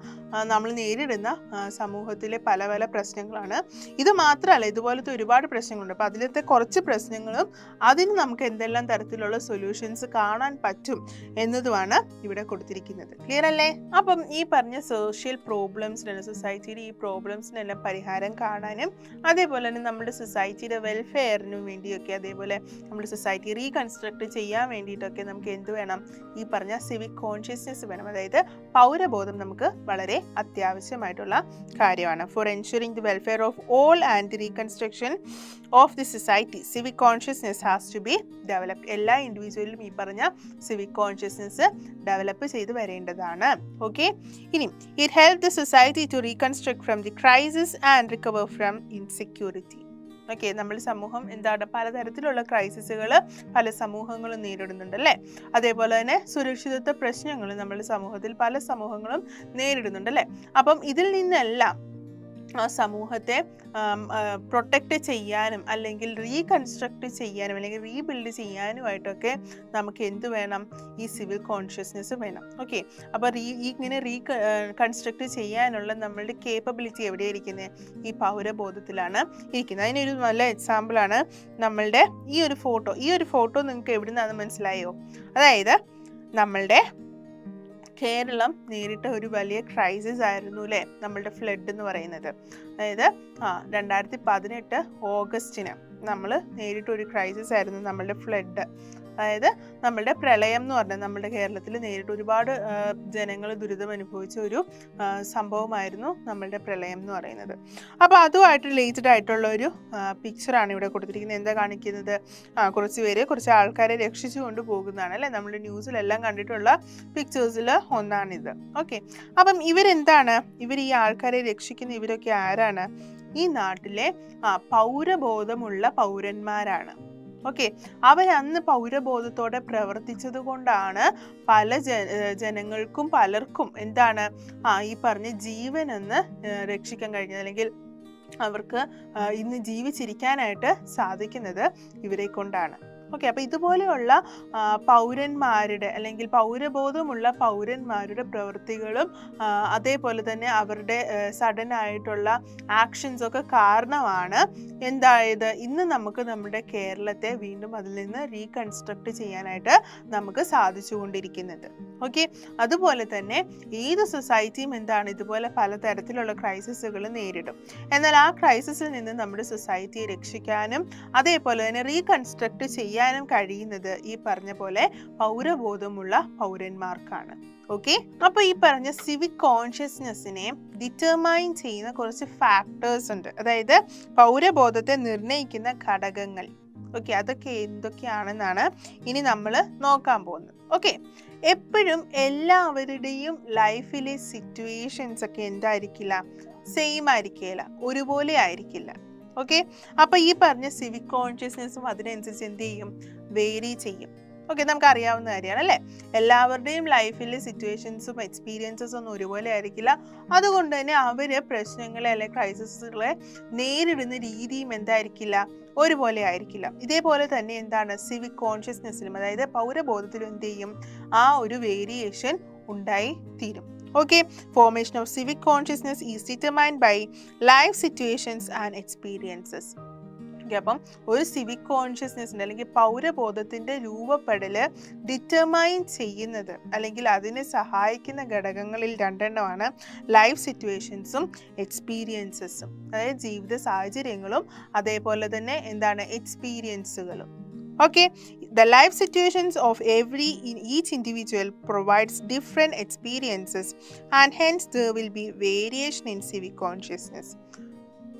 നമ്മൾ നേരിടുന്ന സമൂഹത്തിലെ പല പല പ്രശ്നങ്ങളാണ്. ഇത് മാത്രമല്ല, ഇതുപോലത്തെ ഒരുപാട് പ്രശ്നങ്ങളുണ്ട്. അപ്പം അതിലത്തെ കുറച്ച് പ്രശ്നങ്ങളും അതിന് നമുക്ക് എന്തെല്ലാം തരത്തിലുള്ള സൊല്യൂഷൻസ് കാണാൻ പറ്റും എന്നതുമാണ് ഇവിടെ കൊടുത്തിരിക്കുന്നത്. ക്ലിയർ അല്ലേ? അപ്പം ഈ പറഞ്ഞ സോഷ്യൽ പ്രോബ്ലംസിന്, സൊസൈറ്റിയുടെ ഈ പ്രോബ്ലംസിനെല്ലാം പരിഹാരം കാണാനും അതേപോലെ തന്നെ നമ്മുടെ സൊസൈറ്റിയുടെ വെൽഫെയറിനും വേണ്ടിയൊക്കെ, അതേപോലെ നമ്മുടെ സൊസൈറ്റി റീകൺസ്ട്രക്ട് ചെയ്യാൻ വേണ്ടിയിട്ടൊക്കെ നമുക്ക് എന്ത് വേണം, ഈ പറഞ്ഞ സിവിക് കോൺഷ്യസ്നെസ് വേണം. അതായത് പൗരബോധം നമുക്ക് വളരെ അത്യാവശ്യമായിട്ടുള്ള കാര്യമാണ്. For ensuring the welfare of all and the reconstruction of the society civic consciousness has to be developed. എല്ലാ ഇൻഡിവിജ്വലിലും ഈ പറഞ്ഞ സിവിക് കോൺഷ്യസ്നെസ് ഡെവലപ്പ് ചെയ്ത് വരേണ്ടതാണ്. ഓക്കെ, ഇനി it help the society to reconstruct from the crisis and recover from insecurity. Okay, നമ്മുടെ സമൂഹം എന്താണ്, പലതരത്തിലുള്ള ക്രൈസിസുകൾ പല സമൂഹങ്ങളും നേരിടുന്നുണ്ട് അല്ലേ. അതേപോലെ തന്നെ സുരക്ഷിതത്വ പ്രശ്നങ്ങൾ നമ്മുടെ സമൂഹത്തിൽ പല സമൂഹങ്ങളും നേരിടുന്നുണ്ട് അല്ലേ. അപ്പം ഇതിൽ നിന്നെല്ലാം ആ സമൂഹത്തെ പ്രൊട്ടക്റ്റ് ചെയ്യാനും അല്ലെങ്കിൽ റീകൺസ്ട്രക്ട് ചെയ്യാനും അല്ലെങ്കിൽ റീബിൽഡ് ചെയ്യാനുമായിട്ടൊക്കെ നമുക്ക് എന്ത് വേണം, ഈ സിവിൽ കോൺഷ്യസ്നെസ് വേണം. ഓക്കെ, അപ്പോൾ ഇങ്ങനെ റീകൺസ്ട്രക്ട് ചെയ്യാനുള്ള നമ്മളുടെ കേപ്പബിലിറ്റി എവിടെയാണ് ഇരിക്കുന്നത്, ഈ പൗരബോധത്തിലാണ് ഇരിക്കുന്നത്. അതിനൊരു നല്ല എക്സാമ്പിളാണ് നമ്മളുടെ ഈ ഒരു ഫോട്ടോ നിങ്ങൾക്ക് എവിടെ നിന്നാണെന്ന് മനസ്സിലായോ? അതായത് നമ്മളുടെ കേരളം നേരിട്ട ഒരു വലിയ ക്രൈസിസ് ആയിരുന്നു അല്ലേ, നമ്മളുടെ ഫ്ലഡ് എന്ന് പറയുന്നത്. അതായത് 2018 ഓഗസ്റ്റിന് നമ്മൾ നേരിട്ട ഒരു ക്രൈസിസ് ആയിരുന്നു നമ്മളുടെ ഫ്ലഡ്. അതായത് നമ്മളുടെ പ്രളയം എന്ന് പറഞ്ഞാൽ നമ്മുടെ കേരളത്തിൽ നേരിട്ട് ഒരുപാട് ജനങ്ങൾ ദുരിതം അനുഭവിച്ച ഒരു സംഭവമായിരുന്നു നമ്മളുടെ പ്രളയം എന്ന് പറയുന്നത്. അപ്പോൾ അതുമായിട്ട് റിലേറ്റഡ് ആയിട്ടുള്ള ഒരു പിക്ചറാണ് ഇവിടെ കൊടുത്തിരിക്കുന്നത്. എന്താ കാണിക്കുന്നത്, കുറച്ച് ആൾക്കാരെ രക്ഷിച്ചു കൊണ്ട് പോകുന്നതാണ് അല്ലേ. നമ്മുടെ ന്യൂസിലെല്ലാം കണ്ടിട്ടുള്ള പിക്ചേഴ്സിൽ ഒന്നാണിത്. ഓക്കെ, അപ്പം ഇവർ ഈ ആൾക്കാരെ രക്ഷിക്കുന്ന ഇവരൊക്കെ ആരാണ്? ഈ നാട്ടിലെ പൗരബോധമുള്ള പൗരന്മാരാണ്. ഓക്കെ, അവരന്ന് പൗരബോധത്തോടെ പ്രവർത്തിച്ചത് കൊണ്ടാണ് പല ജനങ്ങൾക്കും പലർക്കും എന്താണ് ഈ പറഞ്ഞ ജീവനെന്ന് രക്ഷിക്കാൻ കഴിഞ്ഞത്, അല്ലെങ്കിൽ അവർക്ക് ഇന്ന് ജീവിച്ചിരിക്കാനായിട്ട് സാധിക്കുന്നത് ഇവരെ കൊണ്ടാണ്. ഓക്കെ, അപ്പോൾ ഇതുപോലെയുള്ള പൗരന്മാരുടെ അല്ലെങ്കിൽ പൗരബോധമുള്ള പൗരന്മാരുടെ പ്രവൃത്തികളും അതേപോലെ തന്നെ അവരുടെ സഡൻ ആയിട്ടുള്ള ആക്ഷൻസൊക്കെ കാരണമാണ് എന്തായത്, ഇന്ന് നമുക്ക് നമ്മുടെ കേരളത്തെ വീണ്ടും അതിൽ നിന്ന് റീകൺസ്ട്രക്ട് ചെയ്യാനായിട്ട് നമുക്ക് സാധിച്ചുകൊണ്ടിരിക്കുന്നത്. ഓക്കെ, അതുപോലെ തന്നെ ഏത് സൊസൈറ്റിയും ഇതുപോലെ പലതരത്തിലുള്ള ക്രൈസിസുകൾ നേരിടും. എന്നാൽ ആ ക്രൈസിസിൽ നിന്ന് നമ്മുടെ സൊസൈറ്റിയെ രക്ഷിക്കാനും അതേപോലെ തന്നെ റീകൺസ്ട്രക്ട് ചെയ്യാനും കഴിയുന്നത് ഈ പറഞ്ഞ പോലെ പൗരബോധമുള്ള പൗരന്മാർക്കാണ്. ഓക്കെ, അപ്പോൾ ഈ പറഞ്ഞ സിവിക് കോൺഷ്യസ്നെസ്സിനെ ഡിറ്റർമൈൻ ചെയ്യുന്ന കുറച്ച് ഫാക്ടേഴ്സ് ഉണ്ട്, അതായത് പൗരബോധത്തെ നിർണ്ണയിക്കുന്ന ഘടകങ്ങൾ. ഓക്കെ, അതൊക്കെ എന്തൊക്കെയാണെന്നാണ് ഇനി നമ്മൾ നോക്കാൻ പോകുന്നത്. ഓക്കെ, എപ്പോഴും എല്ലാവരുടെയും ലൈഫിലെ സിറ്റുവേഷൻസ് ഒക്കെ എന്തായിരിക്കില്ല, സെയിം ആയിരിക്കില്ല, ഒരുപോലെ ആയിരിക്കില്ല. ഓക്കെ, അപ്പോൾ ഈ പറഞ്ഞ സിവിക് കോൺഷ്യസ്നെസ്സും അതിനനുസരിച്ച് എന്ത് ചെയ്യും, വേരി ചെയ്യും. ഓക്കെ, നമുക്ക് അറിയാവുന്ന കാര്യമാണ് അല്ലേ? എല്ലാവരുടെയും ലൈഫിൽ സിറ്റുവേഷൻസും എക്സ്പീരിയൻസസും ഒന്നും ഒരുപോലെ ആയിരിക്കില്ല. അതുകൊണ്ട് തന്നെ അവർ പ്രശ്നങ്ങളെ അല്ലെങ്കിൽ ക്രൈസിസുകളെ നേരിടുന്ന രീതിയും എന്തായിരിക്കില്ല, ഒരുപോലെ ആയിരിക്കില്ല. ഇതേപോലെ തന്നെ എന്താണ് സിവിക് കോൺഷ്യസ്നെസ്സിലും, അതായത് പൗരബോധത്തിലും എന്ത് ചെയ്യും, ആ ഒരു വേരിയേഷൻ ഉണ്ടായി തീരും. Okay, formation of civic consciousness is determined by life situations and experiences. അപ്പം ഒരു സിവിക് കോൺഷ്യസ്നെസ്സിൻ്റെ അല്ലെങ്കിൽ പൗരബോധത്തിൻ്റെ രൂപപ്പെടൽ ഡിറ്റർമൈൻ ചെയ്യുന്നത് അല്ലെങ്കിൽ അതിനെ സഹായിക്കുന്ന ഘടകങ്ങളിൽ രണ്ടെണ്ണമാണ് ലൈഫ് സിറ്റുവേഷൻസും എക്സ്പീരിയൻസസും. അതായത് ജീവിത സാഹചര്യങ്ങളും അതേപോലെ തന്നെ എന്താണ് എക്സ്പീരിയൻസുകളും. Okay, the life situations of each individual provides different experiences and hence there will be variation in civic consciousness.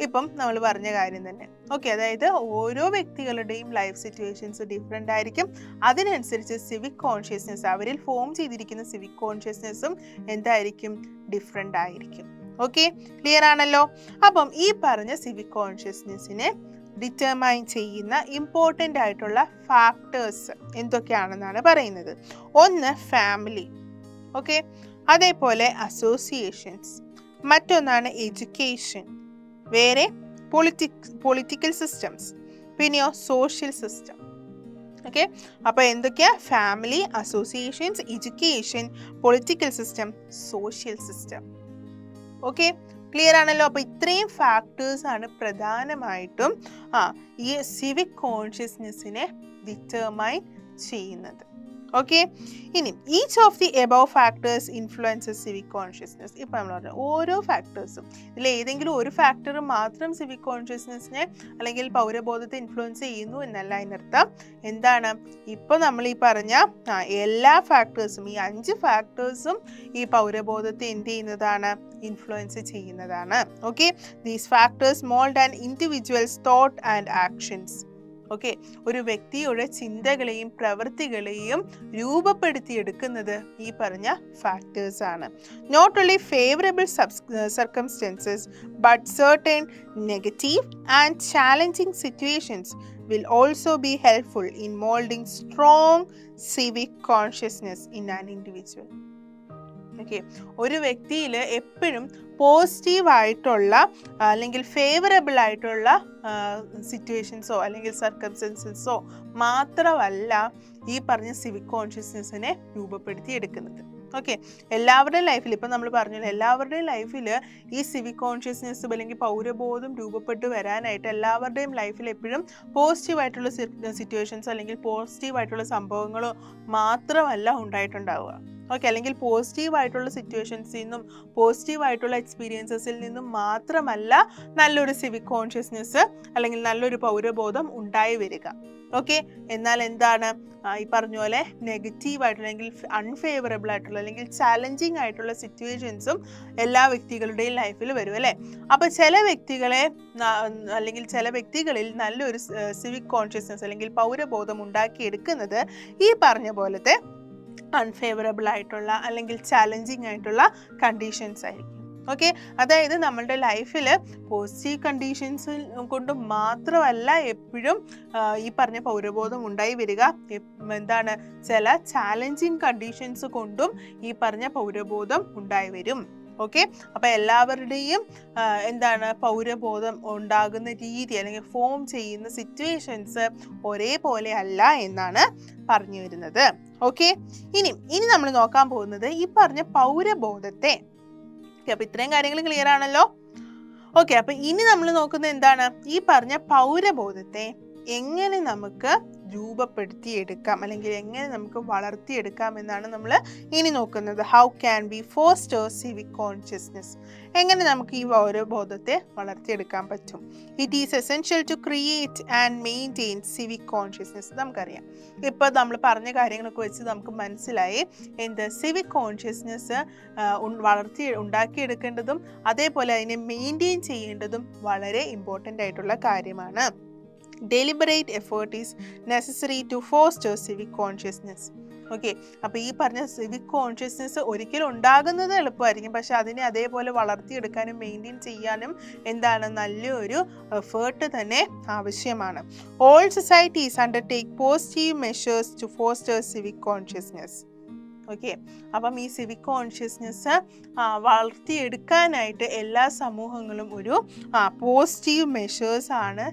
ഇപ്പം നമ്മൾ പറഞ്ഞ കാര്യം തന്നെ. ഓക്കെ, അതായത് ഓരോ വ്യക്തികളുടെയും ലൈഫ് സിറ്റുവേഷൻസ് ഡിഫറെൻ്റ് ആയിരിക്കും. അതിനനുസരിച്ച് സിവിക് കോൺഷ്യസ്നെസ്, അവരിൽ ഫോം ചെയ്തിരിക്കുന്ന സിവിക് കോൺഷ്യസ്നെസ്സും എന്തായിരിക്കും, ഡിഫറെൻ്റ് ആയിരിക്കും. ഓക്കെ, ക്ലിയർ ആണല്ലോ? അപ്പം ഈ പറഞ്ഞ സിവിക് കോൺഷ്യസ്നെസ്സിനെ ഡിറ്റർമൈൻ ചെയ്യുന്ന ഇമ്പോർട്ടൻ്റ് ആയിട്ടുള്ള ഫാക്ടേഴ്സ് എന്തൊക്കെയാണെന്നാണ് പറയുന്നത്. ഒന്ന് ഫാമിലി, ഓക്കെ, അതേപോലെ അസോസിയേഷൻസ്, മറ്റൊന്നാണ് എഡ്യൂക്കേഷൻ, വേറെ പൊളിറ്റിക്കൽ സിസ്റ്റംസ്, പിന്നെയോ സോഷ്യൽ സിസ്റ്റം. ഓക്കെ, അപ്പോൾ എന്തൊക്കെയാ? Family, associations, education, political system, social system. Okay, clear ആണല്ലോ? അപ്പോൾ ഇത്രയും ഫാക്ടേഴ്സ് ആണ് പ്രധാനമായിട്ടും ഈ സിവിക് കോൺഷ്യസ്നെസ്സിനെ ഡിറ്റർമൈൻ ചെയ്യുന്നത്. ഓക്കെ, ഇനി each of the above factors influences civic consciousness. ഇപ്പം നമ്മൾ പറഞ്ഞു ഓരോ ഫാക്ടേഴ്സും, ഇതിൽ ഏതെങ്കിലും ഒരു ഫാക്ടർ മാത്രം സിവിക് കോൺഷ്യസ്നെസ്സിനെ അല്ലെങ്കിൽ പൗരബോധത്തെ ഇൻഫ്ലുവൻസ് ചെയ്യുന്നു എന്നല്ല അതിനർത്ഥം. എന്താണ്, ഇപ്പോൾ നമ്മൾ ഈ പറഞ്ഞ എല്ലാ ഫാക്ടേഴ്സും, ഈ 5 ഫാക്ടേഴ്സും ഈ പൗരബോധത്തെ എന്ത് ചെയ്യുന്നതാണ്, ഇൻഫ്ലുവൻസ് ചെയ്യുന്നതാണ്. Okay, these factors mould and individuals thought and actions. Okay, ഒരു വ്യക്തിയുടെ ചിന്തകളെയും പ്രവൃത്തികളെയും രൂപപ്പെടുത്തിയെടുക്കുന്നത് ഈ പറഞ്ഞ ഫാക്ടേഴ്സ് ആണ്. Not only favourable circumstances but certain negative and challenging situations will also be helpful in molding strong civic consciousness in an individual. Okay, ഒരു വ്യക്തിയിൽ എപ്പോഴും പോസിറ്റീവായിട്ടുള്ള അല്ലെങ്കിൽ ഫേവറബിൾ ആയിട്ടുള്ള സിറ്റുവേഷൻസോ അല്ലെങ്കിൽ സർക്കംസ്റ്റൻസസോ മാത്രമല്ല ഈ പറഞ്ഞ സിവിക് കോൺഷ്യസ്നെസ്സിനെ രൂപപ്പെടുത്തിയെടുക്കുന്നത്. ഓക്കെ, എല്ലാവരുടെയും ലൈഫിൽ, ഇപ്പം നമ്മൾ പറഞ്ഞല്ലോ, എല്ലാവരുടെയും ലൈഫിൽ ഈ സിവിക് കോൺഷ്യസ്നെസ്സും അല്ലെങ്കിൽ പൗരബോധം രൂപപ്പെട്ട് വരാനായിട്ട് എല്ലാവരുടെയും ലൈഫിൽ എപ്പോഴും പോസിറ്റീവായിട്ടുള്ള സിറ്റുവേഷൻസോ അല്ലെങ്കിൽ പോസിറ്റീവായിട്ടുള്ള സംഭവങ്ങളോ മാത്രമല്ല ഉണ്ടായിട്ടുണ്ടാവുക. ഓക്കെ, അല്ലെങ്കിൽ പോസിറ്റീവായിട്ടുള്ള സിറ്റുവേഷൻസിൽ നിന്നും പോസിറ്റീവായിട്ടുള്ള എക്സ്പീരിയൻസസിൽ നിന്നും മാത്രമല്ല നല്ലൊരു സിവിക് കോൺഷ്യസ്നെസ് അല്ലെങ്കിൽ നല്ലൊരു പൗരബോധം ഉണ്ടായി വരിക. ഓക്കെ, എന്നാൽ എന്താണ്, ഈ പറഞ്ഞ പോലെ നെഗറ്റീവായിട്ടുള്ള അല്ലെങ്കിൽ അൺഫേവറബിൾ ആയിട്ടുള്ള അല്ലെങ്കിൽ ചാലഞ്ചിങ് ആയിട്ടുള്ള സിറ്റുവേഷൻസും എല്ലാ വ്യക്തികളുടെയും ലൈഫിൽ വരും അല്ലേ? അപ്പോൾ ചില വ്യക്തികളിൽ നല്ലൊരു സിവിക് കോൺഷ്യസ്നെസ് അല്ലെങ്കിൽ പൗരബോധം ഉണ്ടാക്കിയെടുക്കുന്നത് ഈ പറഞ്ഞ പോലത്തെ അൺഫേവറബിൾ ആയിട്ടുള്ള അല്ലെങ്കിൽ ചാലഞ്ചിങ് ആയിട്ടുള്ള കണ്ടീഷൻസ് ആയിരിക്കും. ഓക്കെ, അതായത് നമ്മളുടെ ലൈഫിൽ പോസിറ്റീവ് കണ്ടീഷൻസ് കൊണ്ട് മാത്രമല്ല എപ്പോഴും ഈ പറഞ്ഞ പൗരബോധം ഉണ്ടായി വരിക. എന്താണ്, ചില ചാലഞ്ചിങ് കണ്ടീഷൻസ് കൊണ്ടും ഈ പറഞ്ഞ പൗരബോധം ഉണ്ടായി വരും. ഓക്കെ, അപ്പോൾ എല്ലാവരുടെയും എന്താണ് പൗരബോധം ഉണ്ടാകുന്ന രീതി അല്ലെങ്കിൽ ഫോം ചെയ്യുന്ന സിറ്റുവേഷൻസ് ഒരേപോലെ അല്ല എന്നാണ് പറഞ്ഞു വരുന്നത്. ഓക്കെ, ഇനി നമ്മൾ നോക്കാൻ പോകുന്നത് ഈ പറഞ്ഞ പൗരബോധത്തെ. അപ്പോൾ ഇത്രയും കാര്യങ്ങൾ ക്ലിയർ ആണല്ലോ? ഓക്കെ, അപ്പോൾ ഇനി നമ്മൾ നോക്കുന്നത് എന്താണ്, ഈ പറഞ്ഞ പൗരബോധത്തെ എങ്ങനെ നമുക്ക് രൂപപ്പെടുത്തിയെടുക്കാം അല്ലെങ്കിൽ എങ്ങനെ നമുക്ക് വളർത്തിയെടുക്കാം എന്നാണ് നമ്മൾ ഇനി നോക്കുന്നത്. How can be foster civic consciousness, എങ്ങനെ നമുക്ക് ഈ പൗരബോധത്തെ വളർത്തിയെടുക്കാൻ പറ്റും. It is essential to create and maintain civic consciousness. നമുക്കറിയാം, ഇപ്പോൾ നമ്മൾ പറഞ്ഞ കാര്യങ്ങളൊക്കെ വെച്ച് നമുക്ക് മനസ്സിലായി എന്ത്, സിവിക് കോൺഷ്യസ്നെസ് ഉണ്ടാക്കിയെടുക്കേണ്ടതും അതേപോലെ അതിനെ മെയിൻറ്റെയിൻ ചെയ്യേണ്ടതും വളരെ ഇമ്പോർട്ടൻ്റ് ആയിട്ടുള്ള കാര്യമാണ്. Deliberate effort is necessary to foster civic consciousness. Okay, അപ്പോൾ ഈ പറഞ്ഞ സിവിക് കോൺഷ്യസ്നെസ് ഒരിക്കലും ഉണ്ടാകുന്നത് എളുപ്പമായിരിക്കും, പക്ഷെ അതിനെ അതേപോലെ വളർത്തിയെടുക്കാനും മെയിൻറ്റെയിൻ ചെയ്യാനും എന്താണ് നല്ലൊരു എഫേർട്ട് തന്നെ ആവശ്യമാണ്. All societies undertake positive measures to foster civic consciousness. Okay, അപ്പം ഈ സിവിക് കോൺഷ്യസ്നെസ് വളർത്തിയെടുക്കാനായിട്ട് എല്ലാ സമൂഹങ്ങളും ഒരു പോസിറ്റീവ് മെഷേഴ്സ് ആണ്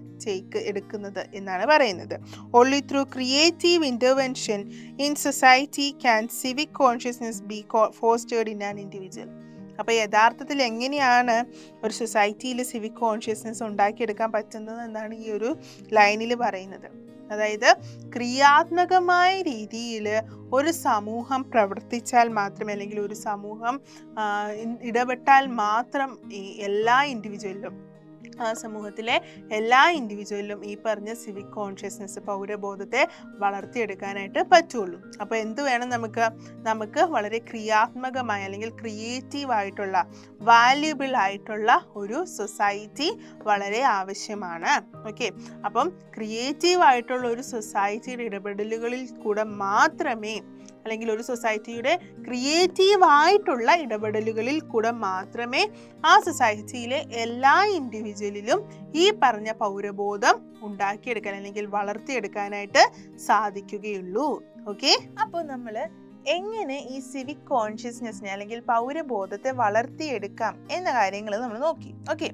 എടുക്കുന്നത് എന്നാണ് പറയുന്നത്. Only through creative intervention in society can civic consciousness be fostered in an individual. അപ്പോൾ യഥാർത്ഥത്തിൽ എങ്ങനെയാണ് ഒരു സൊസൈറ്റിയിൽ സിവിക് കോൺഷ്യസ്നെസ് ഉണ്ടാക്കിയെടുക്കാൻ പറ്റുന്നത് എന്നാണ് ഈ ഒരു ലൈനിൽ പറയുന്നത്. അതായത് ക്രിയാത്മകമായ രീതിയിൽ ഒരു സമൂഹം പ്രവർത്തിച്ചാൽ മാത്രമേ, അല്ലെങ്കിൽ ഒരു സമൂഹം ഇടപെട്ടാൽ മാത്രം ഈ എല്ലാ ഇൻഡിവിജ്വലിലും, ആ സമൂഹത്തിലെ എല്ലാ ഇൻഡിവിജ്വലിലും ഈ പറഞ്ഞ സിവിക് കോൺഷ്യസ്നെസ്, പൗരബോധത്തെ വളർത്തിയെടുക്കാനായിട്ട് പറ്റുള്ളൂ. അപ്പോൾ എന്ത് വേണം നമുക്ക് വളരെ ക്രിയാത്മകമായ അല്ലെങ്കിൽ ക്രിയേറ്റീവ് ആയിട്ടുള്ള, വാല്യുബിൾ ആയിട്ടുള്ള ഒരു സൊസൈറ്റി വളരെ ആവശ്യമാണ്. ഓക്കെ, അപ്പം ക്രിയേറ്റീവ് ആയിട്ടുള്ള ഒരു സൊസൈറ്റിയുടെ ഇടപെടലുകളിൽ കൂടെ മാത്രമേ, അല്ലെങ്കിൽ ഒരു സൊസൈറ്റിയുടെ ക്രിയേറ്റീവായിട്ടുള്ള ഇടപെടലുകളിൽ കൂടെ മാത്രമേ ആ സൊസൈറ്റിയിലെ എല്ലാ ഇൻഡിവിജ്വലിലും ഈ പറഞ്ഞ പൗരബോധം ഉണ്ടാക്കിയെടുക്കാൻ അല്ലെങ്കിൽ വളർത്തിയെടുക്കാനായിട്ട് സാധിക്കുകയുള്ളൂ. ഓക്കെ, അപ്പോൾ നമ്മൾ എങ്ങനെ ഈ സിവിക് കോൺഷ്യസ്നെസ്സിനെ അല്ലെങ്കിൽ പൗരബോധത്തെ വളർത്തിയെടുക്കാം എന്ന കാര്യങ്ങൾ നമ്മൾ നോക്കി. ഓക്കെ,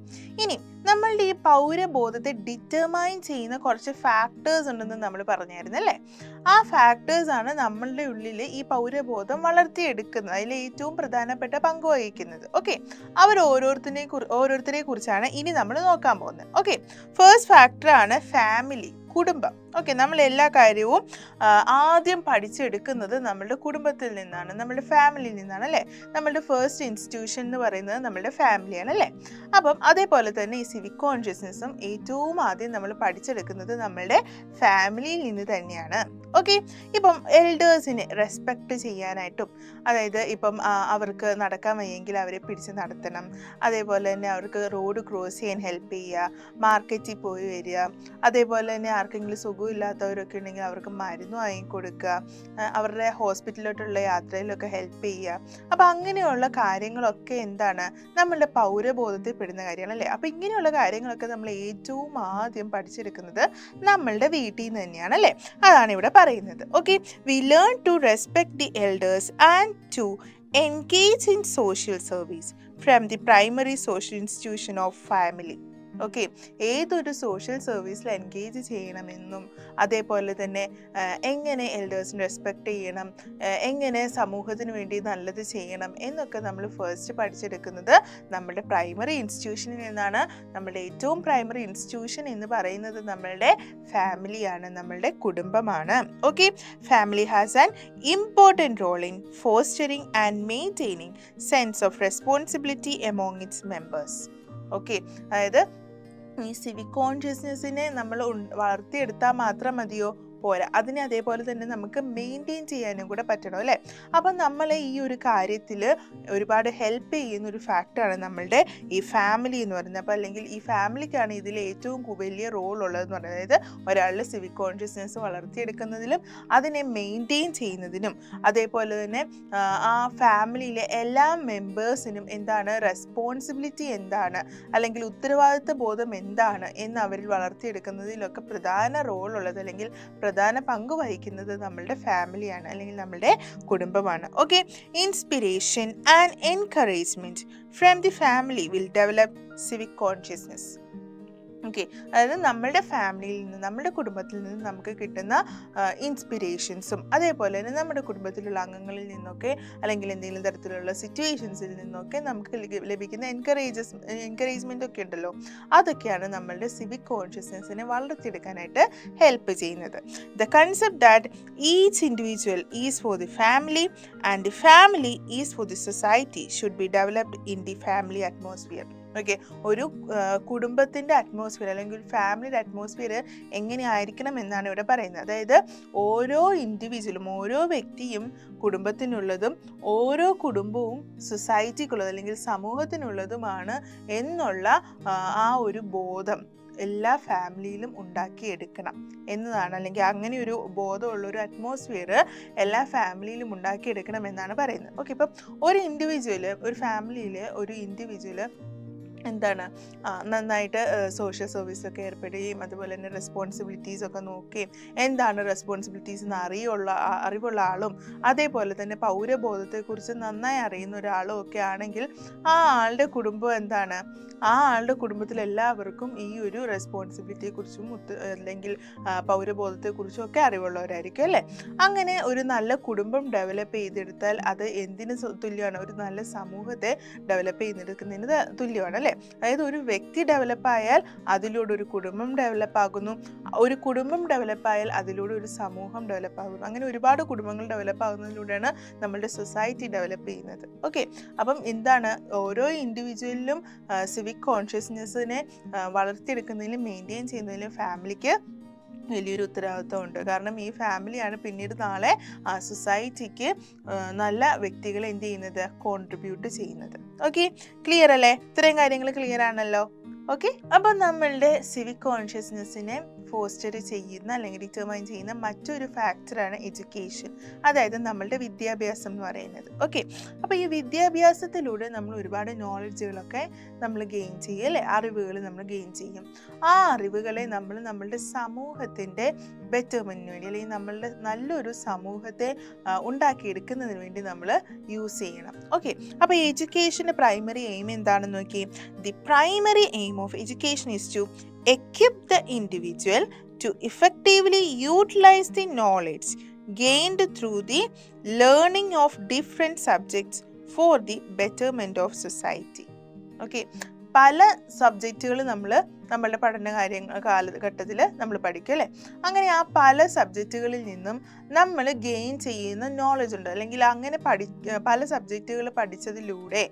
ഇനി നമ്മളുടെ ഈ പൗരബോധത്തെ ഡിറ്റർമൈൻ ചെയ്യുന്ന കുറച്ച് ഫാക്ടേഴ്സ് ഉണ്ടെന്ന് നമ്മൾ പറഞ്ഞായിരുന്നു അല്ലേ? ആ ഫാക്ടേഴ്സ് ആണ് നമ്മളുടെ ഉള്ളിൽ ഈ പൗരബോധം വളർത്തിയെടുക്കുന്നത്, അതിൽ ഏറ്റവും പ്രധാനപ്പെട്ട പങ്ക് വഹിക്കുന്നത്. ഓക്കെ, ഓരോരുത്തരെ കുറിച്ചാണ് ഇനി നമ്മൾ നോക്കാൻ പോകുന്നത്. ഓക്കെ, ഫസ്റ്റ് ഫാക്ടർ ആണ് ഫാമിലി, കുടുംബം. ഓക്കെ, നമ്മൾ എല്ലാ കാര്യവും ആദ്യം പഠിച്ചെടുക്കുന്നത് നമ്മളുടെ കുടുംബത്തിൽ നിന്നാണ്, നമ്മളുടെ ഫാമിലിയിൽ നിന്നാണ് അല്ലേ? നമ്മളുടെ ഫസ്റ്റ് ഇൻസ്റ്റിറ്റ്യൂഷൻ എന്ന് പറയുന്നത് നമ്മളുടെ ഫാമിലിയാണ് അല്ലേ? അപ്പം അതേപോലെ തന്നെ ഈ സിവിക് കോൺഷ്യസ്നെസ്സും ഏറ്റവും ആദ്യം നമ്മൾ പഠിച്ചെടുക്കുന്നത് നമ്മളുടെ ഫാമിലിയിൽ നിന്ന് തന്നെയാണ്. ഓക്കെ, ഇപ്പം എൽഡേഴ്സിനെ റെസ്പെക്റ്റ് ചെയ്യാനായിട്ടും, അതായത് ഇപ്പം അവർക്ക് നടക്കാൻ വയ്യെങ്കിൽ അവരെ പിടിച്ച് നടത്തണം, അതേപോലെ തന്നെ അവർക്ക് റോഡ് ക്രോസ് ചെയ്യാൻ ഹെൽപ്പ് ചെയ്യുക, മാർക്കറ്റിൽ പോയി വരിക, അതേപോലെ തന്നെ ആർക്കെങ്കിലും സുഖമില്ലാത്തവരൊക്കെ ഉണ്ടെങ്കിൽ അവർക്ക് മരുന്ന് വാങ്ങിക്കൊടുക്കുക, അവരുടെ ഹോസ്പിറ്റലിലോട്ടുള്ള യാത്രയിലൊക്കെ ഹെൽപ്പ് ചെയ്യുക. അപ്പം അങ്ങനെയുള്ള കാര്യങ്ങളൊക്കെ എന്താണ് നമ്മളുടെ പൗരബോധത്തിൽ പെടുന്ന കാര്യമാണ് അല്ലേ? അപ്പം ഇങ്ങനെയുള്ള കാര്യങ്ങളൊക്കെ നമ്മൾ ഏറ്റവും ആദ്യം പഠിച്ചെടുക്കുന്നത് നമ്മളുടെ വീട്ടിൽ നിന്ന് തന്നെയാണ് അല്ലേ? അതാണ് ഇവിടെ പറയുന്നത്. Okay, we learn to respect the elders and to engage in social service from the primary social institution of family. Okay, ഏതൊരു സോഷ്യൽ സർവീസിൽ എൻഗേജ് ചെയ്യണമെന്നും, അതേപോലെ തന്നെ എങ്ങനെ എൽഡേഴ്സിനെ റെസ്പെക്റ്റ് ചെയ്യണം, എങ്ങനെ സമൂഹത്തിന് വേണ്ടി നല്ലത് ചെയ്യണം എന്നൊക്കെ നമ്മൾ ഫസ്റ്റ് പഠിച്ചെടുക്കുന്നത് നമ്മുടെ പ്രൈമറി ഇൻസ്റ്റിറ്റ്യൂഷനിൽ നിന്നാണ്. നമ്മുടെ ഏറ്റവും പ്രൈമറി ഇൻസ്റ്റിറ്റ്യൂഷൻ എന്ന് പറയുന്നത് നമ്മളുടെ ഫാമിലിയാണ്, നമ്മളുടെ കുടുംബമാണ്. Okay, family has an important role in fostering and maintaining sense of responsibility among its members. Okay, അതായത് ഈ സിവിക് കോൺഷ്യസ്നെസ്സിനെ നമ്മൾ വളർത്തിയെടുത്താൽ മാത്രം മതിയോ? പോരാ, അതിനെ അതേപോലെ തന്നെ നമുക്ക് മെയിൻറ്റെയിൻ ചെയ്യാനും കൂടെ പറ്റണം അല്ലേ? അപ്പം നമ്മൾ ഈ ഒരു കാര്യത്തിൽ ഒരുപാട് ഹെൽപ്പ് ചെയ്യുന്ന ഒരു ഫാക്ടറാണ് നമ്മളുടെ ഈ ഫാമിലി എന്ന് പറയുന്നത്. അപ്പോൾ അല്ലെങ്കിൽ ഈ ഫാമിലിക്കാണ് ഇതിൽ ഏറ്റവും വലിയ റോൾ ഉള്ളതെന്ന് പറയുന്നത്. അതായത് ഒരാളുടെ സിവിക് കോൺഷ്യസ്നെസ് വളർത്തിയെടുക്കുന്നതിലും അതിനെ മെയിൻറ്റെയിൻ ചെയ്യുന്നതിനും, അതേപോലെ തന്നെ ആ ഫാമിലിയിലെ എല്ലാ മെമ്പേഴ്സിനും എന്താണ് റെസ്പോൺസിബിലിറ്റി എന്താണ്, അല്ലെങ്കിൽ ഉത്തരവാദിത്വ ബോധം എന്താണ് എന്ന് അവരിൽ വളർത്തിയെടുക്കുന്നതിലൊക്കെ പ്രധാന റോൾ ഉള്ളത്, അല്ലെങ്കിൽ പ്രധാന പങ്ക് വഹിക്കുന്നത് നമ്മളുടെ ഫാമിലിയാണ്, അല്ലെങ്കിൽ നമ്മളുടെ കുടുംബമാണ്. Okay, inspiration and encouragement from the family will develop civic consciousness. Okay, അതായത് നമ്മളുടെ ഫാമിലിയിൽ നിന്ന്, നമ്മുടെ കുടുംബത്തിൽ നിന്ന് നമുക്ക് കിട്ടുന്ന ഇൻസ്പിറേഷൻസും, അതേപോലെ തന്നെ നമ്മുടെ കുടുംബത്തിലുള്ള അംഗങ്ങളിൽ നിന്നൊക്കെ, അല്ലെങ്കിൽ എന്തെങ്കിലും തരത്തിലുള്ള സിറ്റുവേഷൻസിൽ നിന്നൊക്കെ നമുക്ക് ലഭിക്കുന്ന എൻകറേജ്മെൻ്റ് ഒക്കെ ഉണ്ടല്ലോ, അതൊക്കെയാണ് നമ്മളുടെ സിവിക് കോൺഷ്യസ്നെസ്സിനെ വളർത്തിയെടുക്കാനായിട്ട് ഹെൽപ്പ് ചെയ്യുന്നത്. The concept that each individual is for the family and the family is for the society should be developed in the family atmosphere. Okay, ഒരു കുടുംബത്തിൻ്റെ അറ്റ്മോസ്ഫിയർ അല്ലെങ്കിൽ ഫാമിലിയുടെ അറ്റ്മോസ്ഫിയർ എങ്ങനെയായിരിക്കണം എന്നാണ് ഇവിടെ പറയുന്നത്. അതായത് ഓരോ ഇൻഡിവിജ്വലും, ഓരോ വ്യക്തിയും കുടുംബത്തിനുള്ളതും ഓരോ കുടുംബവും സൊസൈറ്റിക്കുള്ളത് അല്ലെങ്കിൽ സമൂഹത്തിനുള്ളതുമാണ് എന്നുള്ള ആ ഒരു ബോധം എല്ലാ ഫാമിലിയിലും ഉണ്ടാക്കിയെടുക്കണം എന്നതാണ്, അല്ലെങ്കിൽ അങ്ങനെ ഒരു ബോധമുള്ള ഒരു അറ്റ്മോസ്ഫിയർ എല്ലാ ഫാമിലിയിലും ഉണ്ടാക്കിയെടുക്കണം എന്നാണ് പറയുന്നത്. ഓക്കെ, ഇപ്പം ഒരു ഫാമിലിയിൽ ഒരു ഇൻഡിവിജ്വൽ എന്താണ് നന്നായിട്ട് സോഷ്യൽ സർവീസൊക്കെ ഏർപ്പെടുകയും അതുപോലെ തന്നെ റെസ്പോൺസിബിലിറ്റീസൊക്കെ നോക്കുകയും എന്താണ് റെസ്പോൺസിബിലിറ്റീസ് എന്ന് അറിവുള്ള ആളും അതേപോലെ തന്നെ പൗരബോധത്തെക്കുറിച്ച് നന്നായി അറിയുന്ന ഒരാളും ഒക്കെ ആണെങ്കിൽ ആ ആളുടെ കുടുംബം എന്താണ്, ആ ആളുടെ കുടുംബത്തിൽ എല്ലാവർക്കും ഈ ഒരു റെസ്പോൺസിബിലിറ്റിയെക്കുറിച്ചും അല്ലെങ്കിൽ പൗരബോധത്തെക്കുറിച്ചും ഒക്കെ അറിവുള്ളവരായിരിക്കും അല്ലേ. അങ്ങനെ ഒരു നല്ല കുടുംബം ഡെവലപ്പ് ചെയ്തെടുത്താൽ അത് എന്തിന് തുല്യമാണ്? ഒരു നല്ല സമൂഹത്തെ ഡെവലപ്പ് ചെയ്തെടുക്കുന്നതിന് തുല്യമാണ് അല്ലേ. അതായത് ഒരു വ്യക്തി ഡെവലപ്പായാൽ അതിലൂടെ ഒരു കുടുംബം ഡെവലപ്പാകുന്നു, ഒരു കുടുംബം ഡെവലപ്പായാൽ അതിലൂടെ ഒരു സമൂഹം ഡെവലപ്പാകുന്നു. അങ്ങനെ ഒരുപാട് കുടുംബങ്ങൾ ഡെവലപ്പാകുന്നതിലൂടെയാണ് നമ്മളുടെ സൊസൈറ്റി ഡെവലപ്പ് ചെയ്യുന്നത്. ഓക്കെ, അപ്പം എന്താണ്, ഓരോ ഇൻഡിവിജ്വലിലും സിവിക് കോൺഷ്യസ്നെസ്സിനെ വളർത്തിയെടുക്കുന്നതിലും മെയിൻറ്റെയിൻ ചെയ്യുന്നതിലും ഫാമിലിക്ക് വലിയൊരു ഉത്തരവാദിത്വമുണ്ട്. കാരണം ഈ ഫാമിലിയാണ് പിന്നീട് നാളെ സൊസൈറ്റിക്ക് നല്ല വ്യക്തികളെ എന്ത് ചെയ്യുന്നത്, കോൺട്രിബ്യൂട്ട് ചെയ്യുന്നത്. ഓക്കെ, ക്ലിയർ അല്ലേ? ഇത്രയും കാര്യങ്ങൾ ക്ലിയർ ആണല്ലോ. ഓക്കെ, അപ്പം നമ്മളുടെ സിവിക് കോൺഷ്യസ്നെസ്സിനെ ഫോസ്റ്റർ ചെയ്യുന്ന അല്ലെങ്കിൽ ഡിറ്റർമൈൻ ചെയ്യുന്ന മറ്റൊരു ഫാക്ടറാണ് എഡ്യൂക്കേഷൻ, അതായത് നമ്മളുടെ വിദ്യാഭ്യാസം എന്ന് പറയുന്നത്. ഓക്കെ, അപ്പോൾ ഈ വിദ്യാഭ്യാസത്തിലൂടെ നമ്മൾ ഒരുപാട് നോളജുകളൊക്കെ നമ്മൾ ഗെയിൻ ചെയ്യും അല്ലേ, അറിവുകൾ നമ്മൾ ഗെയിൻ ചെയ്യും. ആ അറിവുകളെ നമ്മൾ നമ്മളുടെ സമൂഹത്തിൻ്റെ ബെറ്റർമെൻറ്റിന് വേണ്ടി അല്ലെങ്കിൽ നമ്മളുടെ നല്ലൊരു സമൂഹത്തെ ഉണ്ടാക്കിയെടുക്കുന്നതിന് വേണ്ടി നമ്മൾ യൂസ് ചെയ്യണം. ഓക്കെ, അപ്പോൾ എഡ്യൂക്കേഷൻ്റെ പ്രൈമറി എയിം എന്താണെന്ന് നോക്കി. The primary aim of education is to equip the individual to effectively utilize the knowledge gained through the learning of different subjects for the betterment of society. Okay, പല സബ്ജക്റ്റുകൾ നമ്മളുടെ കാലഘട്ടത്തിൽ നമ്മൾ പഠിക്കും അല്ലേ. അങ്ങനെ ആ പല സബ്ജക്റ്റുകളിൽ നിന്നും നമ്മൾ ഗെയിൻ ചെയ്യുന്ന നോളജ് ഉണ്ട്, അല്ലെങ്കിൽ അങ്ങനെ പല സബ്ജക്റ്റുകൾ പഠിച്ചതിലൂടെ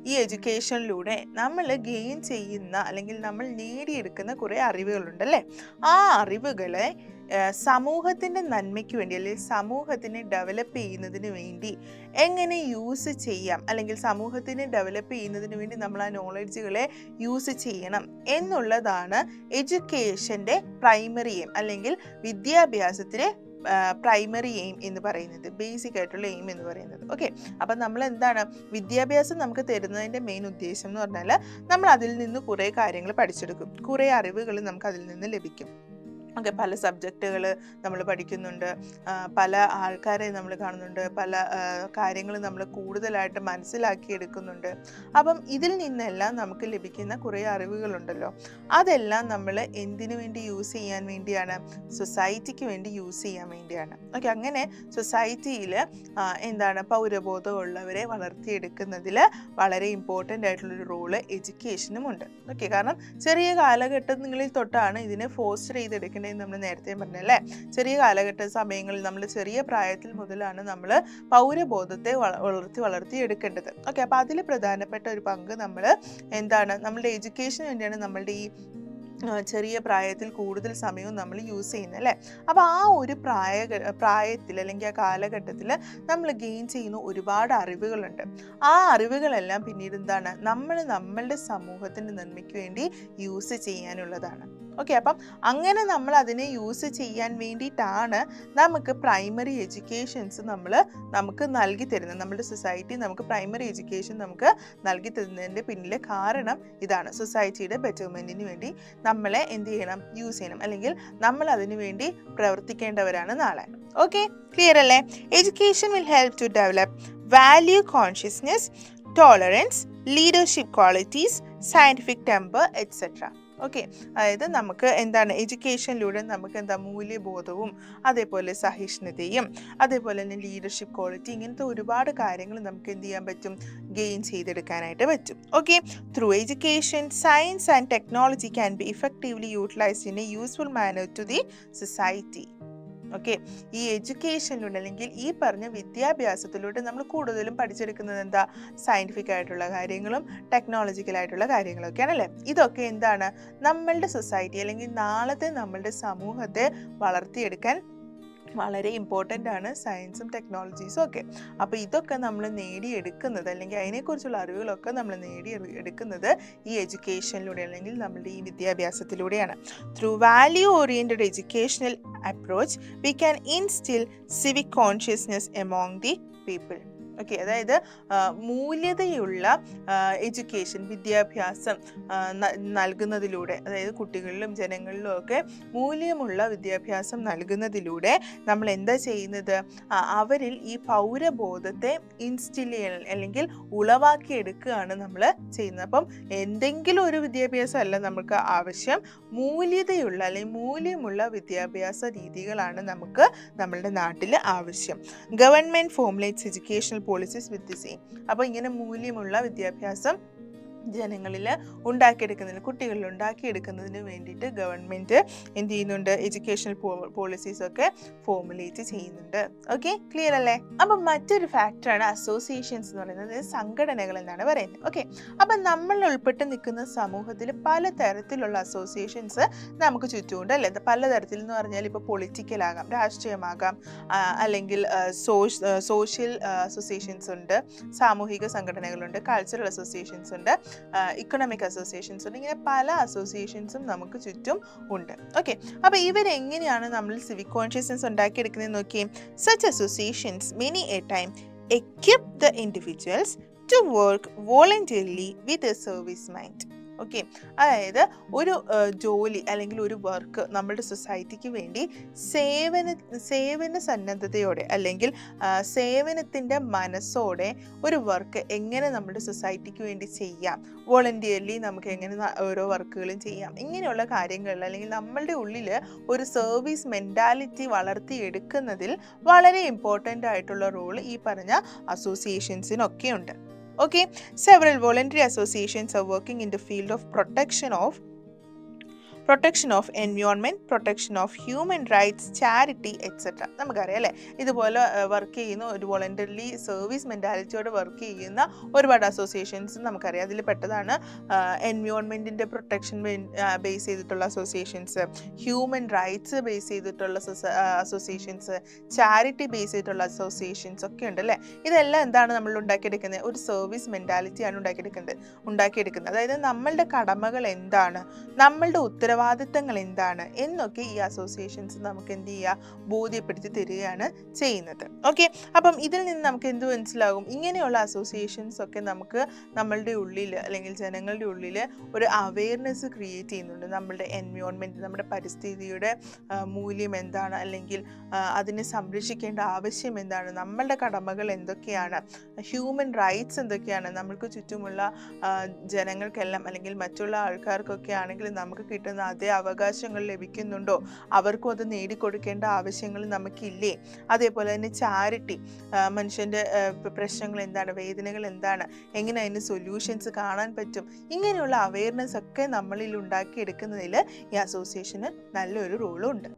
ഈ എഡ്യൂക്കേഷനിലൂടെ നമ്മൾ ഗെയിൻ ചെയ്യുന്ന അല്ലെങ്കിൽ നമ്മൾ നേടിയെടുക്കുന്ന കുറേ അറിവുകളുണ്ടല്ലേ. ആ അറിവുകളെ സമൂഹത്തിൻ്റെ നന്മയ്ക്ക് വേണ്ടി അല്ലെങ്കിൽ സമൂഹത്തിനെ ഡെവലപ്പ് ചെയ്യുന്നതിന് വേണ്ടി എങ്ങനെ യൂസ് ചെയ്യാം, അല്ലെങ്കിൽ സമൂഹത്തിനെ ഡെവലപ്പ് ചെയ്യുന്നതിന് വേണ്ടി നമ്മൾ ആ നോളജുകളെ യൂസ് ചെയ്യണം എന്നുള്ളതാണ് എഡ്യൂക്കേഷൻ്റെ പ്രൈമറി എയിം, അല്ലെങ്കിൽ വിദ്യാഭ്യാസത്തിലെ പ്രൈമറി എയിം എന്ന് പറയുന്നത്, ബേസിക് ആയിട്ടുള്ള എയിം എന്ന് പറയുന്നത്. ഓക്കെ, അപ്പം നമ്മൾ എന്താണ്, വിദ്യാഭ്യാസം നമുക്ക് തരുന്നതിൻ്റെ മെയിൻ ഉദ്ദേശം എന്ന് പറഞ്ഞാൽ നമ്മൾ അതിൽ നിന്ന് കുറേ കാര്യങ്ങൾ പഠിച്ചെടുക്കും, കുറേ അറിവുകൾ നമുക്ക് അതിൽ നിന്ന് ലഭിക്കും. ഓക്കെ, പല സബ്ജക്റ്റുകൾ നമ്മൾ പഠിക്കുന്നുണ്ട്, പല ആൾക്കാരെ നമ്മൾ കാണുന്നുണ്ട്, പല കാര്യങ്ങൾ നമ്മൾ കൂടുതലായിട്ട് മനസ്സിലാക്കിയെടുക്കുന്നുണ്ട്. അപ്പം ഇതിൽ നിന്നെല്ലാം നമുക്ക് ലഭിക്കുന്ന കുറേ അറിവുകളുണ്ടല്ലോ, അതെല്ലാം നമ്മൾ എന്തിനു വേണ്ടി യൂസ് ചെയ്യാൻ വേണ്ടിയാണ്? സൊസൈറ്റിക്ക് വേണ്ടി യൂസ് ചെയ്യാൻ വേണ്ടിയാണ്. ഓക്കെ, അങ്ങനെ സൊസൈറ്റിയിൽ എന്താണ്, പൗരബോധമുള്ളവരെ വളർത്തിയെടുക്കുന്നതിൽ വളരെ ഇമ്പോർട്ടൻ്റ് ആയിട്ടുള്ളൊരു റോള് എഡ്യൂക്കേഷനുമുണ്ട്. ഓക്കെ, കാരണം ചെറിയ കാലഘട്ടങ്ങളിൽ തൊട്ടാണ് ഇതിനെ ഫോസ്റ്റർ ചെയ്തെടുക്കുന്നത്. നമ്മൾ നേരത്തെ പറഞ്ഞല്ലേ, ചെറിയ കാലഘട്ട സമയങ്ങളിൽ നമ്മൾ ചെറിയ പ്രായത്തിൽ മുതലാണ് നമ്മൾ പൗരബോധത്തെ വളർത്തി എടുക്കേണ്ടത്. ഓക്കെ, അപ്പോൾ അതിൽ പ്രധാനപ്പെട്ട ഒരു പങ്ക് നമ്മൾ എന്താണ്, നമ്മളുടെ എഡ്യൂക്കേഷന് വേണ്ടിയാണ് നമ്മളുടെ ഈ ചെറിയ പ്രായത്തിൽ കൂടുതൽ സമയവും നമ്മൾ യൂസ് ചെയ്യുന്നത് അല്ലേ. അപ്പോൾ ആ ഒരു പ്രായത്തിൽ അല്ലെങ്കിൽ ആ കാലഘട്ടത്തിൽ നമ്മൾ ഗെയിൻ ചെയ്യുന്ന ഒരുപാട് അറിവുകളുണ്ട്. ആ അറിവുകളെല്ലാം പിന്നീട് എന്താണ്, നമ്മളുടെ സമൂഹത്തിൻ്റെ നന്മയ്ക്ക് വേണ്ടി യൂസ് ചെയ്യാനുള്ളതാണ്. ഓക്കെ, അപ്പം അങ്ങനെ നമ്മൾ അതിനെ യൂസ് ചെയ്യാൻ വേണ്ടിയിട്ടാണ് നമുക്ക് പ്രൈമറി എഡ്യൂക്കേഷൻസ് നമുക്ക് നൽകി തരുന്നത്. നമ്മുടെ സൊസൈറ്റി നമുക്ക് പ്രൈമറി എഡ്യൂക്കേഷൻ നമുക്ക് നൽകി തരുന്നതിൻ്റെ പിന്നിലെ കാരണം ഇതാണ്. സൊസൈറ്റിയുടെ ബെറ്റർമെൻറ്റിന് വേണ്ടി നമ്മളെ എന്ത് ചെയ്യണം, യൂസ് ചെയ്യണം, അല്ലെങ്കിൽ നമ്മൾ അതിനു വേണ്ടി പ്രവർത്തിക്കേണ്ടവരാണ് നാളെ. ഓക്കെ, ക്ലിയർ അല്ലേ? Education will help to develop value consciousness, tolerance, leadership qualities, scientific temper etcetera. Okay, അതായത് നമുക്ക് എന്താണ്, എഡ്യൂക്കേഷനിലൂടെ നമുക്ക് എന്താ, മൂല്യബോധവും അതേപോലെ സഹിഷ്ണുതയും അതേപോലെ തന്നെ ലീഡർഷിപ്പ് ക്വാളിറ്റി, ഇങ്ങനത്തെ ഒരുപാട് കാര്യങ്ങൾ നമുക്ക് എന്ത് ചെയ്യാൻ പറ്റും, ഗെയിൻ ചെയ്തെടുക്കാനായിട്ട് പറ്റും. Okay, through education science and technology can be effectively utilised in a useful manner to the society. Okay, ഈ എഡ്യൂക്കേഷനിലൂടെ അല്ലെങ്കിൽ ഈ പറഞ്ഞ വിദ്യാഭ്യാസത്തിലൂടെ നമ്മൾ കൂടുതലും പഠിച്ചെടുക്കുന്നത് എന്താ, സയൻറ്റിഫിക് ആയിട്ടുള്ള കാര്യങ്ങളും ടെക്നോളജിക്കലായിട്ടുള്ള കാര്യങ്ങളൊക്കെയാണല്ലേ. ഇതൊക്കെ എന്താണ്, നമ്മളുടെ സൊസൈറ്റി അല്ലെങ്കിൽ നാളത്തെ നമ്മളുടെ സമൂഹത്തെ വളർത്തിയെടുക്കാൻ വളരെ ഇമ്പോർട്ടൻ്റ് ആണ് സയൻസും ടെക്നോളജീസും ഒക്കെ. അപ്പോൾ ഇതൊക്കെ നമ്മൾ നേടിയെടുക്കുന്നത് അല്ലെങ്കിൽ അതിനെക്കുറിച്ചുള്ള അറിവുകളൊക്കെ നമ്മൾ നേടിയെടുക്കുന്നത് ഈ എഡ്യൂക്കേഷനിലൂടെ അല്ലെങ്കിൽ നമ്മളുടെ ഈ വിദ്യാഭ്യാസത്തിലൂടെയാണ്. Through value oriented educational approach we can instil civic consciousness among the people. Okay, അതായത് മൂല്യതയുള്ള എഡ്യൂക്കേഷൻ, വിദ്യാഭ്യാസം നൽകുന്നതിലൂടെ, അതായത് കുട്ടികളിലും ജനങ്ങളിലും ഒക്കെ മൂല്യമുള്ള വിദ്യാഭ്യാസം നൽകുന്നതിലൂടെ നമ്മൾ എന്താ ചെയ്യുന്നത്, അവരിൽ ഈ പൗരബോധത്തെ ഇൻസ്റ്റിൽ ചെയ്യൽ അല്ലെങ്കിൽ ഉളവാക്കിയെടുക്കുകയാണ് നമ്മൾ ചെയ്യുന്നത്. അപ്പം എന്തെങ്കിലും ഒരു വിദ്യാഭ്യാസം അല്ല നമുക്ക് ആവശ്യം, മൂല്യതയുള്ള അല്ലെങ്കിൽ മൂല്യമുള്ള വിദ്യാഭ്യാസ രീതികളാണ് നമുക്ക് നമ്മളുടെ നാട്ടിൽ ആവശ്യം. Government formulates educational policies with the same. അപ്പോൾ ഇങ്ങനെ മൂല്യമുള്ള വിദ്യാഭ്യാസം ജനങ്ങളിൽ ഉണ്ടാക്കിയെടുക്കുന്നതിന്, കുട്ടികളിൽ ഉണ്ടാക്കിയെടുക്കുന്നതിന് വേണ്ടിയിട്ട് ഗവൺമെൻറ് എന്ത് ചെയ്യുന്നുണ്ട്, എഡ്യൂക്കേഷണൽ പോളിസീസ് ഒക്കെ ഫോർമുലേറ്റ് ചെയ്യുന്നുണ്ട്. ഓക്കെ, ക്ലിയർ അല്ലേ? അപ്പം മറ്റൊരു ഫാക്ടറാണ് അസോസിയേഷൻസ് എന്ന് പറയുന്നത്, സംഘടനകൾ എന്നാണ് പറയുന്നത്. ഓക്കെ, അപ്പം നമ്മൾ ഉൾപ്പെട്ട് നിൽക്കുന്ന സമൂഹത്തിൽ പലതരത്തിലുള്ള അസോസിയേഷൻസ് നമുക്ക് ചുറ്റുമുണ്ട് അല്ലേ? പലതരത്തിൽ എന്ന് പറഞ്ഞാൽ ഇപ്പോൾ പൊളിറ്റിക്കൽ ആകാം, രാഷ്ട്രീയമാകാം, അല്ലെങ്കിൽ സോഷ്യൽ അസോസിയേഷൻസ് ഉണ്ട്, സാമൂഹിക സംഘടനകളുണ്ട്, കൾച്ചറൽ അസോസിയേഷൻസ് ഉണ്ട്, ഇക്കണോമിക് അസോസിയേഷൻസ് ഉണ്ട്. ഇങ്ങനെ പല അസോസിയേഷൻസും നമുക്ക് ചുറ്റും ഉണ്ട്. ഓക്കെ, അപ്പോൾ ഇവരെങ്ങനെയാണ് നമ്മൾ സിവിക് കോൺഷ്യസ്നസ് ഉണ്ടാക്കിയെടുക്കുന്നത് നോക്കിയേ. Such associations many A time equip the individuals to work voluntarily with a service mind. Okay, അതായത് ഒരു ജോലി അല്ലെങ്കിൽ ഒരു വർക്ക് നമ്മുടെ സൊസൈറ്റിക്ക് വേണ്ടി സേവന സന്നദ്ധതയോടെ അല്ലെങ്കിൽ സേവനത്തിൻ്റെ മനസ്സോടെ ഒരു വർക്ക് എങ്ങനെ നമ്മുടെ സൊസൈറ്റിക്ക് വേണ്ടി ചെയ്യാം, വോളണ്ടിയർലി നമുക്ക് എങ്ങനെ ഓരോ വർക്കുകളും ചെയ്യാം, ഇങ്ങനെയുള്ള കാര്യങ്ങളിൽ അല്ലെങ്കിൽ നമ്മളുടെ ഉള്ളിൽ ഒരു സർവീസ് മെൻറ്റാലിറ്റി വളർത്തിയെടുക്കുന്നതിൽ വളരെ ഇമ്പോർട്ടൻ്റ് ആയിട്ടുള്ള റോൾ ഈ പറഞ്ഞ അസോസിയേഷൻസിനൊക്കെ ഉണ്ട്. Okay, several voluntary associations are working in the field of protection of environment, protection of human rights, charity, etc. നമുക്കറിയാം അല്ലേ, ഇതുപോലെ വർക്ക് ചെയ്യുന്ന ഒരു വോളണ്ടറിലി സർവീസ് മെൻറ്റാലിറ്റിയോടെ വർക്ക് ചെയ്യുന്ന ഒരുപാട് അസോസിയേഷൻസ് നമുക്കറിയാം. അതിൽ പെട്ടതാണ് എൻവയോൺമെൻറ്റിൻ്റെ പ്രൊട്ടക്ഷൻ ബേസ് ചെയ്തിട്ടുള്ള അസോസിയേഷൻസ്, ഹ്യൂമൻ റൈറ്റ്സ് ബേസ് ചെയ്തിട്ടുള്ള അസോസിയേഷൻസ്, ചാരിറ്റി ബേസ് ചെയ്തിട്ടുള്ള അസോസിയേഷൻസ് ഒക്കെ ഉണ്ട് അല്ലേ. ഇതെല്ലാം എന്താണ് നമ്മൾ ഉണ്ടാക്കിയെടുക്കുന്നത്, ഒരു സർവീസ് മെൻറ്റാലിറ്റിയാണ് ഉണ്ടാക്കിയെടുക്കുന്നത്. അതായത് നമ്മളുടെ കടമകൾ എന്താണ്, നമ്മളുടെ ഉത്തരവാദിത്തങ്ങൾ എന്താണ് എന്നൊക്കെ ഈ അസോസിയേഷൻസ് നമുക്ക് എന്ത് ചെയ്യുക, ബോധ്യപ്പെടുത്തി തരികയാണ് ചെയ്യുന്നത്. ഓക്കെ, അപ്പം ഇതിൽ നിന്ന് നമുക്ക് എന്ത് മനസ്സിലാകും, ഇങ്ങനെയുള്ള അസോസിയേഷൻസ് ഒക്കെ നമുക്ക് നമ്മളുടെ ഉള്ളിൽ അല്ലെങ്കിൽ ജനങ്ങളുടെ ഉള്ളിൽ ഒരു അവെയർനെസ് ക്രിയേറ്റ് ചെയ്യുന്നുണ്ട്. നമ്മളുടെ എൻവയോൺമെൻറ്റ്, നമ്മുടെ പരിസ്ഥിതിയുടെ മൂല്യം എന്താണ്, അല്ലെങ്കിൽ അതിനെ സംരക്ഷിക്കേണ്ട ആവശ്യം എന്താണ്, നമ്മളുടെ കടമകൾ എന്തൊക്കെയാണ്, ഹ്യൂമൻ റൈറ്റ്സ് എന്തൊക്കെയാണ്, നമ്മൾക്ക് ചുറ്റുമുള്ള ജനങ്ങൾക്കെല്ലാം അല്ലെങ്കിൽ മറ്റുള്ള ആൾക്കാർക്കൊക്കെ ആണെങ്കിൽ നമുക്ക് കിട്ടുന്ന അതേ അവകാശങ്ങൾ ലഭിക്കുന്നുണ്ടോ, അവർക്കും അത് നേടിക്കൊടുക്കേണ്ട ആവശ്യങ്ങൾ നമുക്കില്ലേ. അതേപോലെ തന്നെ ചാരിറ്റി, മനുഷ്യൻ്റെ പ്രശ്നങ്ങൾ എന്താണ്, വേദനകൾ എന്താണ്, എങ്ങനെ അതിന് സൊല്യൂഷൻസ് കാണാൻ പറ്റും, ഇങ്ങനെയുള്ള അവെയർനെസ് ഒക്കെ നമ്മളിൽ ഉണ്ടാക്കിയെടുക്കുന്നതിൽ ഈ അസോസിയേഷന് നല്ലൊരു റോളും ഉണ്ട്.